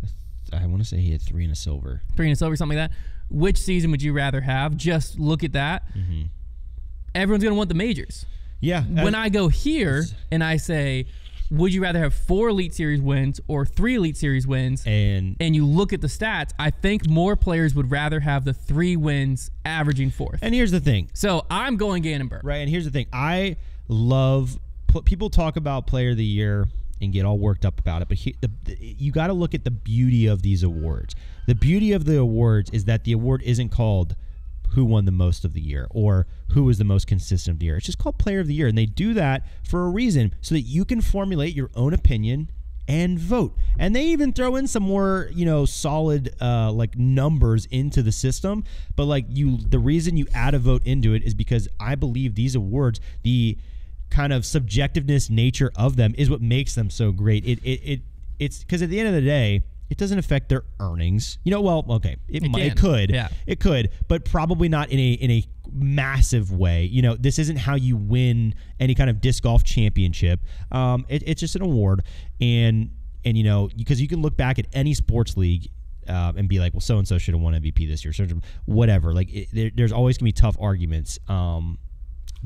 B: I want to say he had 3 and a silver.
A: 3 and a silver, something like that. Which season would you rather have? Just look at that. Mm-hmm. Everyone's going to want the majors.
B: Yeah.
A: When I go here and I say, would you rather have 4 Elite Series wins or 3 Elite Series wins? And you look at the stats, I think more players would rather have the 3 wins averaging 4th.
B: And here's the thing.
A: So I'm going Gannon Buhr.
B: Right, and here's the thing. I love people talk about Player of the Year and get all worked up about it, but you got to look at the beauty of these awards. The beauty of the awards is that the award isn't called who won the most of the year or who was the most consistent of the year. It's just called Player of the Year, and they do that for a reason so that you can formulate your own opinion and vote. And they even throw in some more, solid numbers into the system. But the reason you add a vote into it is because I believe these awards, the kind of subjectiveness nature of them, is what makes them so great. It's because at the end of the day, it doesn't affect their earnings. It could, but probably not in a massive way. This isn't how you win any kind of disc golf championship. It's just an award, and because you can look back at any sports league and be like, well, so and so should have won MVP this year, whatever. There's always gonna be tough arguments.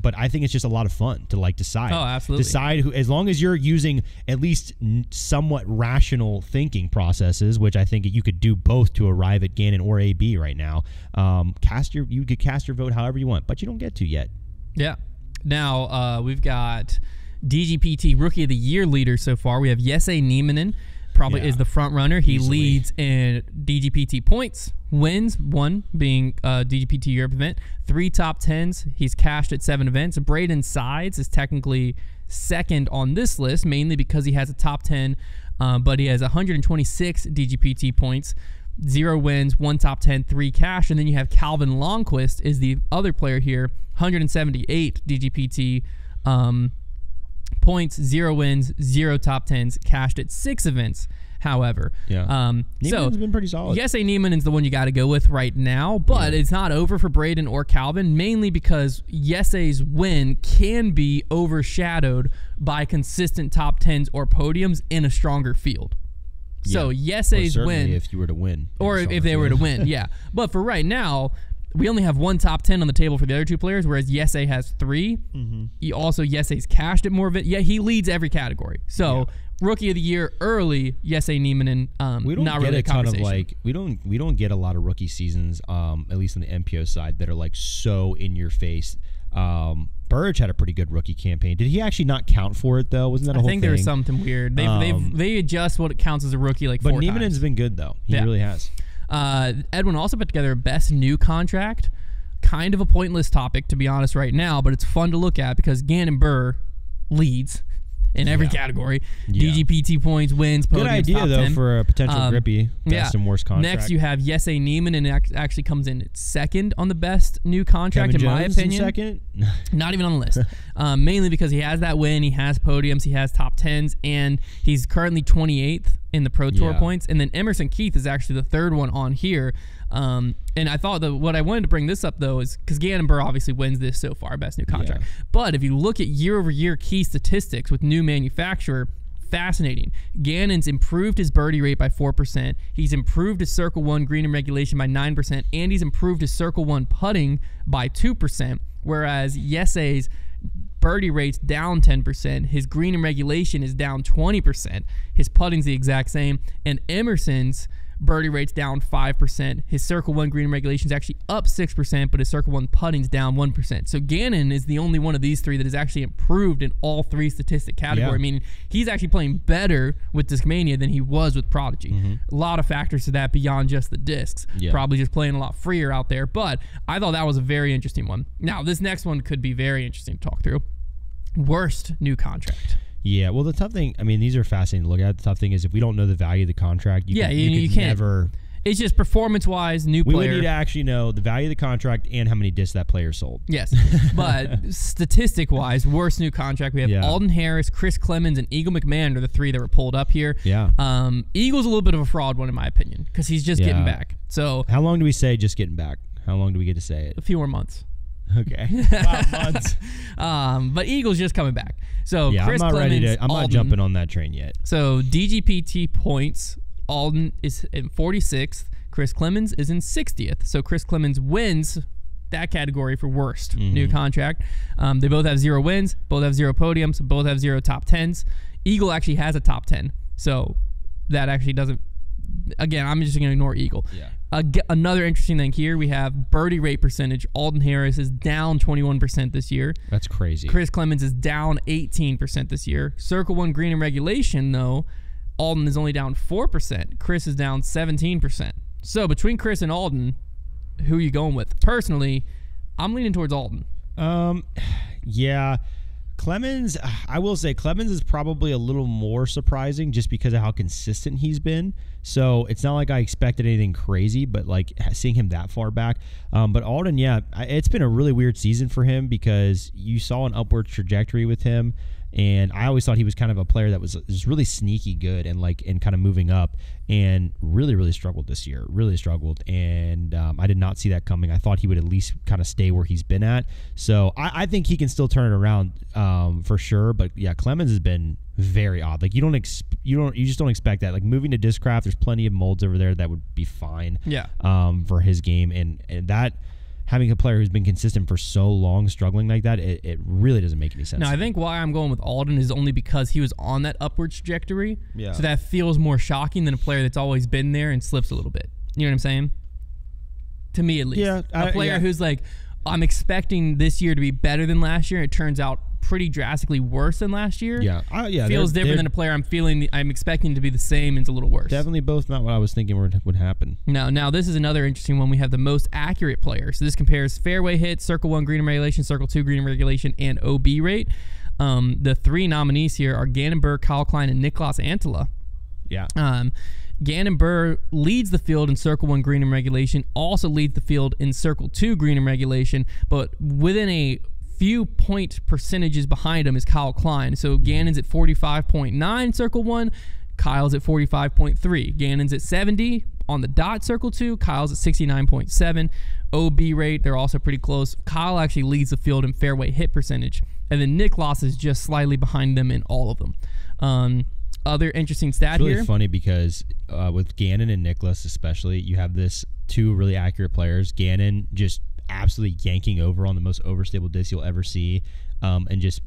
B: But I think it's just a lot of fun to decide.
A: Oh, absolutely.
B: Decide who, as long as you're using at least somewhat rational thinking processes, which I think you could do both to arrive at Gannon or AB right now. You could cast your vote however you want, but you don't get to yet.
A: Yeah. Now we've got DGPT Rookie of the Year leader so far. We have Jesse Nieminen, probably is the front runner. He leads in DGPT points, wins, 1 being DGPT Europe event, 3 top 10s. He's cashed at 7 events. Braden Sides is technically second on this list, mainly because he has a top 10, but he has 126 DGPT points, 0 wins, 1 top 10, 3 cash. And then you have Calvin Longquist is the other player here, 178 DGPT points, 0 wins, 0 top 10s, cashed at 6 events. However,
B: Niemann's been pretty solid.
A: Yes, Niemann's is the one you got to go with right now, but it's not over for Braden or Calvin, mainly because Yesse's win can be overshadowed by consistent top 10s or podiums in a stronger field. So Yesse's win,
B: if you were to win,
A: or if they were to win, But for right now, we only have 1 top 10 on the table for the other 2 players, whereas Yesse has 3. He also, Yesse's cashed at more of it. Yeah, he leads every category. So Rookie of the Year early, Yesse Niemann,
B: we don't
A: not
B: get
A: really
B: a ton of we don't get a lot of rookie seasons, at least on the MPO side, that are like so in your face. Burridge had a pretty good rookie campaign. Did he actually not count for it though? Wasn't that a whole thing?
A: I think there was something weird. They adjust what it counts as a rookie like 4 times.
B: But Niemann's been good though. He really has.
A: Edwin also put together a best new contract. Kind of a pointless topic, to be honest, right now, but it's fun to look at because Gannon Buhr leads in every category. DGPT points, wins, podiums,
B: good idea,
A: top
B: though,
A: 10.
B: For a potential grippy best and worst contract.
A: Next, you have Yesse Niemann, and it actually comes in second on the best new contract,
B: Kevin
A: in my
B: Jones
A: opinion.
B: In second?
A: Not even on the list. Mainly because he has that win, he has podiums, he has top 10s, and he's currently 28th in the Pro Tour points. And then Emerson Keith is actually the 3rd one on here. And I thought that what I wanted to bring this up, though, is because Gannon Buhr obviously wins this so far, best new contract. But if you look at year-over-year key statistics with new manufacturer, fascinating. Gannon's improved his birdie rate by 4%. He's improved his Circle 1 green and regulation by 9%. And he's improved his Circle 1 putting by 2%. Whereas Yesse's birdie rate's down 10%. His green and regulation is down 20%. His putting's the exact same. And Emerson's birdie rate's down 5%. His Circle 1 green and regulation is actually up 6%, but his Circle 1 putting's down 1%. So Gannon is the only one of these 3 that has actually improved in all 3 statistic categories, meaning he's actually playing better with Discmania than he was with Prodigy. A lot of factors to that beyond just the discs. Probably just playing a lot freer out there, but I thought that was a very interesting one. Now, this next one could be very interesting to talk through. Worst new contract.
B: Yeah, well, the tough thing, I mean, these are fascinating to look at. The tough thing is if we don't know the value of the contract, you can't never.
A: It's just performance-wise, new player.
B: We would need to actually know the value of the contract and how many discs that player sold.
A: Yes, but statistic-wise, worst new contract. We have Alden Harris, Chris Clemens, and Eagle McMahon are the 3 that were pulled up here. Eagle's a little bit of a fraud one, in my opinion, because he's just getting back. So
B: how long do we say just getting back? How long do we get to say it?
A: A few more months.
B: Okay. 5 months.
A: But Eagle's just coming back. So Chris
B: I'm not
A: Clemens,
B: ready to. I'm not jumping on that train yet.
A: So DGPT points, Alden is in 46th. Chris Clemens is in 60th. So Chris Clemens wins that category for worst new contract. They both have 0 wins, both have 0 podiums, both have 0 top 10s. Eagle actually has a top 10. So that actually doesn't. Again, I'm just going to ignore Eagle. Another interesting thing here, we have birdie rate percentage. Alden Harris is down 21% this year.
B: That's crazy.
A: Chris Clemens is down 18% this year. Circle 1 green and regulation, though, Alden is only down 4%. Chris is down 17%. So between Chris and Alden, who are you going with? Personally, I'm leaning towards Alden.
B: Yeah. Clemens, I will say Clemens is probably a little more surprising just because of how consistent he's been. So it's not like I expected anything crazy, but like seeing him that far back. But Alden, it's been a really weird season for him because you saw an upward trajectory with him. And I always thought he was kind of a player that was just really sneaky good and kind of moving up, and really, really struggled this year. Really struggled, and I did not see that coming. I thought he would at least kind of stay where he's been at. So I think he can still turn it around for sure. But yeah, Clemens has been very odd. Like you just don't expect that. Like moving to Discraft, there's plenty of molds over there that would be fine. For his game, and that. Having a player who's been consistent for so long struggling like that, it really doesn't make any sense.
A: Now, I think why I'm going with Alden is only because he was on that upward trajectory.
B: Yeah.
A: So that feels more shocking than a player that's always been there and slips a little bit. You know what I'm saying? To me, at least.
B: Yeah.
A: A player who's like, I'm expecting this year to be better than last year. It turns out pretty drastically worse than last year.
B: Yeah.
A: Feels different than a player I'm expecting to be the same and it's a little worse.
B: Definitely both not what I was thinking would happen.
A: Now this is another interesting one. We have the most accurate player. So this compares fairway hits, circle 1 green and regulation, circle 2 green and regulation, and OB rate. The 3 nominees here are Gannon, Buhr, Kyle Klein, and Niklas Antila.
B: Yeah.
A: Gannon Buhr leads the field in circle 1 green and regulation, also leads the field in circle 2 green and regulation, but within a few point percentages behind him is Kyle Klein. So Gannon's at 45.9 circle 1, Kyle's at 45.3. Gannon's at 70 on the dot circle 2, Kyle's at 69.7. OB rate, they're also pretty close. Kyle actually leads the field in fairway hit percentage, and then Niklas is just slightly behind them in all of them. Other interesting stat
B: it's really
A: here.
B: Funny because with Gannon and Niklas especially, you have this 2 really accurate players. Gannon just absolutely yanking over on the most overstable disc you'll ever see, and just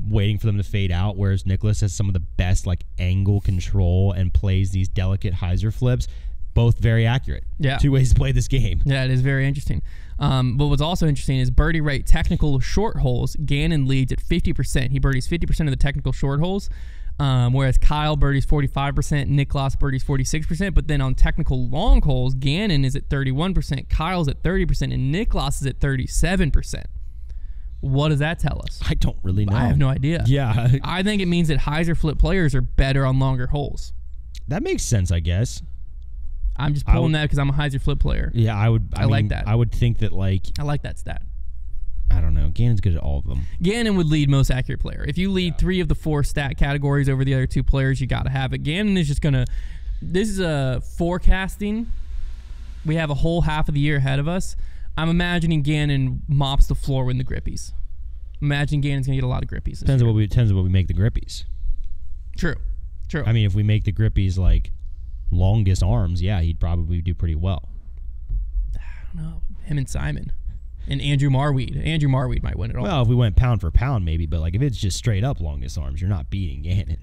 B: waiting for them to fade out, whereas Niklas has some of the best like angle control and plays these delicate hyzer flips. Both very accurate.
A: Yeah.
B: 2 ways to play this game.
A: Yeah, it is very interesting. But what's also interesting is birdie rate technical short holes. Gannon leads at 50%. He birdies 50% of the technical short holes, whereas Kyle birdies 45%, Niklas birdies 46%. But then on technical long holes, Gannon is at 31%, Kyle's at 30%, and Niklas is at 37%. What does that tell us?
B: I don't really know.
A: I have no idea.
B: Yeah.
A: I think it means that hyzer flip players are better on longer holes.
B: That makes sense, I guess.
A: I'm just pulling that because I'm a hyzer flip player.
B: Yeah, I mean,
A: like that.
B: I would think that, like...
A: I like that stat.
B: I don't know. Gannon's good at all of them.
A: Gannon would lead most accurate player. If you lead 3 of the 4 stat categories over the other 2 players, you got to have it. Gannon is just going to... This is a forecasting. We have a whole half of the year ahead of us. I'm imagining Gannon mops the floor with the grippies. Imagine Gannon's going to get a lot of grippies.
B: Depends on what we make the grippies.
A: True.
B: I mean, if we make the grippies, like... longest arms, yeah, he'd probably do pretty well.
A: I don't know. Him and Simon. And Andrew Marweed. Andrew Marweed might win it all.
B: Well, if we went pound for pound, maybe, but like if it's just straight up longest arms, you're not beating Gannon.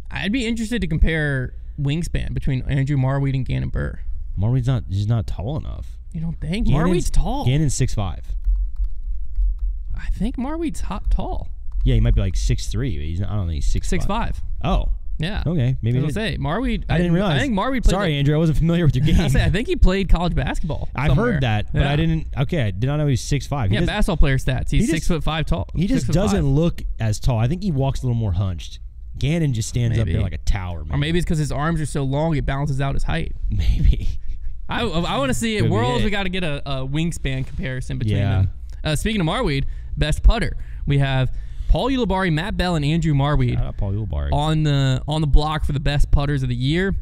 A: I'd be interested to compare wingspan between Andrew Marweed and Gannon Buhr.
B: Marweed's not tall enough.
A: You don't think? Marweed's tall.
B: Gannon's 6'5".
A: I think Marweed's tall.
B: Yeah, he might be like 6'3", but he's not, I don't think he's 6'5".
A: 6'5".
B: Oh.
A: Yeah.
B: Okay. Maybe.
A: I was gonna say Marweed.
B: I didn't realize.
A: I think Marweed played.
B: Sorry, Andrew. I wasn't familiar with your game.
A: I think he played college basketball.
B: I've heard that, but I didn't. Okay, I did not know he was 6'5".
A: Yeah, basketball player stats. He's 6'5" tall.
B: He just doesn't look as tall. I think he walks a little more hunched. Gannon just stands up there like a tower.
A: Or maybe it's because his arms are so long, it balances out his height.
B: Maybe.
A: I want to see it. Worlds, we got to get a wingspan comparison between them. Speaking of Marweed, best putter, we have Paul Ulibarri, Matt Bell, and Andrew Marweed.
B: Shout out Paul Ulibarri.
A: On the block for the best putters of the year.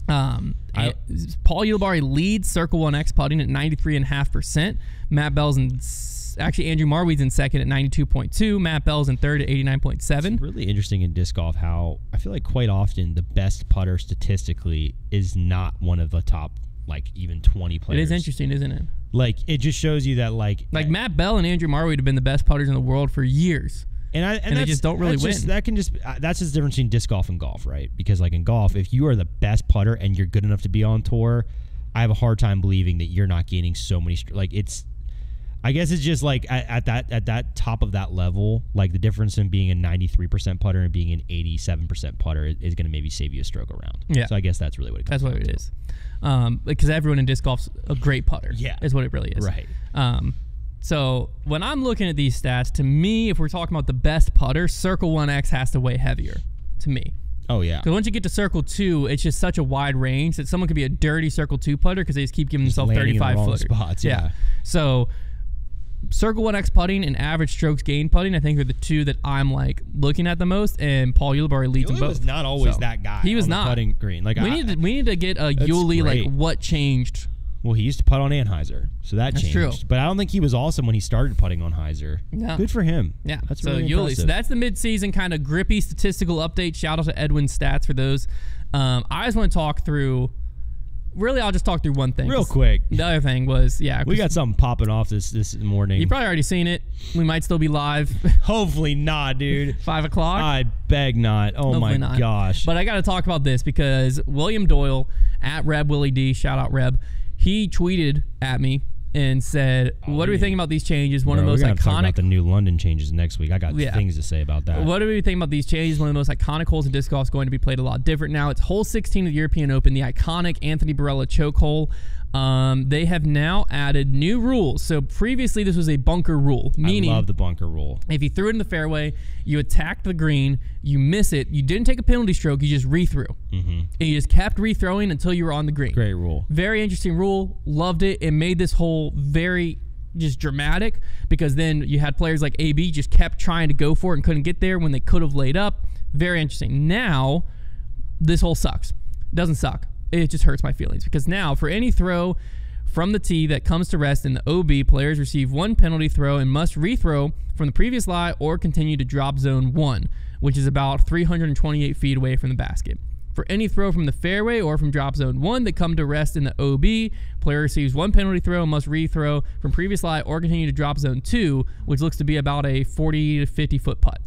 A: Paul Ulibarri leads Circle 1X putting at 93.5%. Matt Bell's Andrew Marweed's in second at 92.2. Matt Bell's in third at 89.7.
B: It's really interesting in disc golf how I feel like quite often the best putter statistically is not one of the top like even 20 players.
A: It is interesting, isn't it?
B: Like it just shows you that like
A: Matt Bell and Andrew Marweed have been the best putters in the world for years. And they just don't really win. That's
B: just the difference between disc golf and golf, right? Because like in golf, if you are the best putter and you're good enough to be on tour, I have a hard time believing that you're not gaining so many. I guess it's just like at that top of that level, like the difference in being a 93% putter and being an 87% putter is going to maybe save you a stroke around.
A: Yeah.
B: So I guess that's really what it comes down to.
A: That's what it is. Because everyone in disc golf's a great putter.
B: Yeah.
A: Is what it really is.
B: Right.
A: So when I'm looking at these stats, to me, if we're talking about the best putter, Circle 1X has to weigh heavier to me.
B: Oh, yeah.
A: Because once you get to Circle 2, it's just such a wide range that someone could be a dirty Circle 2 putter because they just keep giving themselves 35 footers.
B: Spots, yeah.
A: So Circle 1X putting and average strokes gain putting, I think, are the two that I'm like looking at the most. And Paul Ulibarri leads them both.
B: He was not always that guy.
A: He was not
B: putting green. Like
A: we need to get a Yuli like what changed.
B: Well, he used to putt on Anheuser, so that's changed. True. But I don't think he was awesome when he started putting on Heiser.
A: No.
B: Good for him.
A: Yeah.
B: That's
A: so
B: really
A: Yuli.
B: impressive.
A: So that's the mid-season kind of grippy statistical update. Shout out to Edwin's stats for those. I just want to talk through. Really, I'll just talk through one thing.
B: Real quick.
A: The other thing was,
B: we got something popping off this morning.
A: You've probably already seen it. We might still be live.
B: Hopefully not, dude.
A: 5 o'clock?
B: I beg not. Oh,
A: hopefully
B: my
A: not.
B: gosh.
A: But I got to talk about this because William Doyle, at Reb Willie D, shout out Reb, he tweeted at me and said, what are we thinking about these changes? One of the most iconic.
B: Talk about the new London changes next week. I got things to say about that.
A: What do we think about these changes? One of the most iconic holes in disc golf is going to be played a lot different now. It's hole 16 of the European Open, the iconic Anthony Barela choke hole. They have now added new rules. So previously this was a bunker rule, meaning
B: I love the bunker rule.
A: If you threw it in the fairway, you attacked the green, you miss it, you didn't take a penalty stroke, you just rethrew. And you just kept rethrowing until you were on the green.
B: Great rule.
A: Very interesting rule. Loved it. It made this hole very just dramatic because then you had players like AB just kept trying to go for it and couldn't get there when they could have laid up. Very interesting. Now, this hole sucks. Doesn't suck. It just hurts my feelings because now for any throw from the tee that comes to rest in the OB, players receive 1 penalty throw and must rethrow from the previous lie or continue to drop zone 1, which is about 328 feet away from the basket. For any throw from the fairway or from drop zone 1 that come to rest in the OB, player receives 1 penalty throw and must rethrow from previous lie or continue to drop zone 2, which looks to be about a 40 to 50 foot putt.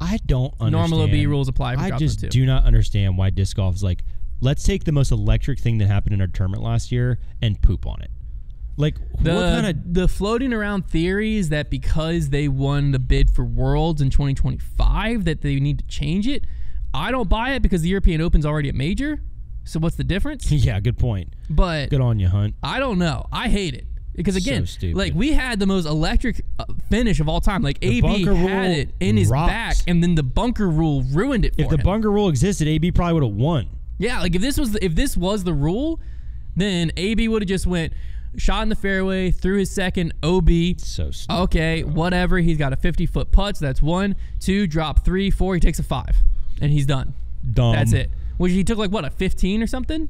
B: I don't understand.
A: Normal OB rules apply for drop zone 2.
B: I just do not understand why disc golf is like, let's take the most electric thing that happened in our tournament last year and poop on it. Like, what kind of...
A: The floating around theories that because they won the bid for Worlds in 2025 that they need to change it, I don't buy it because the European Open's already a major. So what's the difference?
B: Yeah, good point.
A: But
B: good on you, Hunt.
A: I don't know. I hate it. Because again,
B: so
A: like we had the most electric finish of all time. Like AB had it in his back, and then the bunker rule ruined it for him.
B: If the bunker rule existed, AB probably would have won.
A: Yeah, like if this was the rule, then AB would have just went shot in the fairway, threw his second OB.
B: So stupid.
A: Okay, whatever. He's got a 50-foot putt. So that's 1, 2, drop 3, 4. He takes a 5, and he's done.
B: Dumb.
A: That's it. Which he took like what, a 15 or something?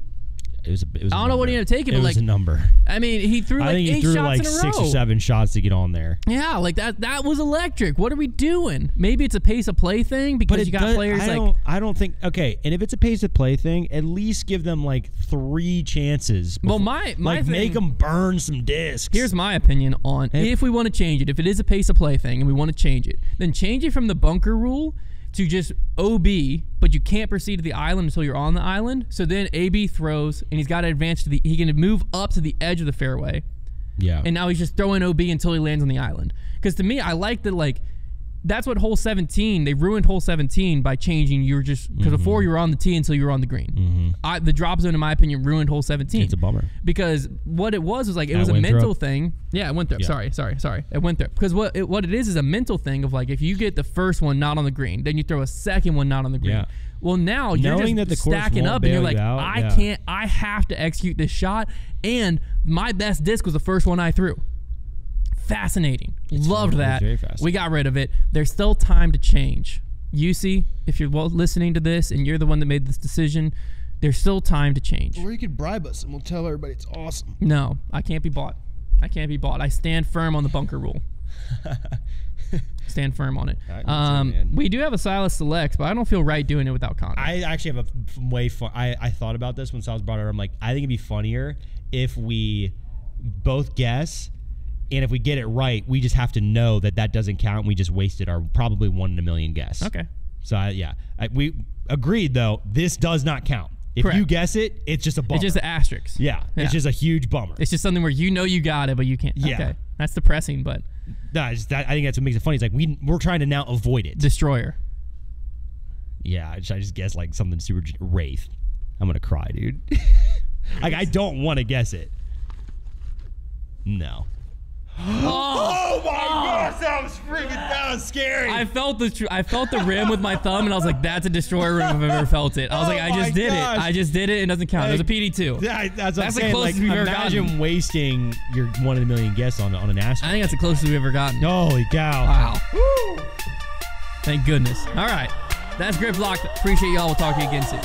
B: It was
A: I don't know what he ended up taking.
B: It
A: but
B: was
A: like,
B: a number.
A: I mean, he threw like 8 shots
B: like
A: in a row.
B: 6 or 7 shots to get on there.
A: Yeah, like that was electric. What are we doing? Maybe it's a pace of play thing because you got players like...
B: I don't think... Okay, and if it's a pace of play thing, at least give them like 3 chances. Before,
A: well, my
B: like
A: thing,
B: make them burn some discs.
A: Here's my opinion on if we want to change it. If it is a pace of play thing and we want to change it, then change it from the bunker rule to just OB, but you can't proceed to the island until you're on the island. So then AB throws, and he's got to advance to he can move up to the edge of the fairway.
B: Yeah.
A: And now he's just throwing OB until he lands on the island. Because to me, I like that, like, that's what hole 17, they ruined hole 17 by changing because before you were on the tee until you were on the green. The drop zone, in my opinion, ruined hole 17.
B: It's a bummer.
A: Because what it was like, it was a mental thing. Yeah, it went through. Yeah. Sorry. It went through. Because what it is a mental thing of like, if you get the first one not on the green, then you throw a second one not on the green. Yeah. Well, now you're just stacking up and you're like, I have to execute this shot. And my best disc was the first one I threw. Fascinating. Loved that.
B: Very fascinating.
A: We got rid of it. There's still time to change. UC, if you're listening to this and you're the one that made this decision, there's still time to change.
B: Or you could bribe us and we'll tell everybody it's awesome.
A: No, I can't be bought. I stand firm on the bunker rule. Stand firm on it. We do have a Silas Select, but I don't feel right doing it without Connor.
B: I actually have a way fun. I thought about this when Silas brought it up. I'm like, I think it'd be funnier if we both guess. And if we get it right, we just have to know that doesn't count. We just wasted our probably 1 in a million guess.
A: Okay.
B: So, we agreed, though, this does not count. If you guess it, it's just a bummer.
A: It's just an asterisk.
B: Yeah, it's just a huge bummer.
A: It's just something where you know you got it, but you can't.
B: Yeah.
A: Okay. That's depressing, but...
B: No, I think that's what makes it funny. It's like we're trying to now avoid it.
A: Destroyer.
B: Yeah, I just guess like something super... Wraith. I'm going to cry, dude. Like, I don't want to guess it. No. Oh my gosh, that was scary.
A: I felt the rim with my thumb, and I was like, "That's a destroyer rim if I've ever felt it." I was like, "I just did it. I just did it. It doesn't count. It was a PD2."
B: Yeah, that's what I'm
A: the
B: saying.
A: closest we've ever gotten.
B: Imagine wasting your 1 in a million guess on an asterisk.
A: I think that's the closest we've ever gotten.
B: Holy cow!
A: Wow.
B: Woo.
A: Thank goodness. All right, that's Grip Lock. Appreciate y'all. We'll talk to you again soon.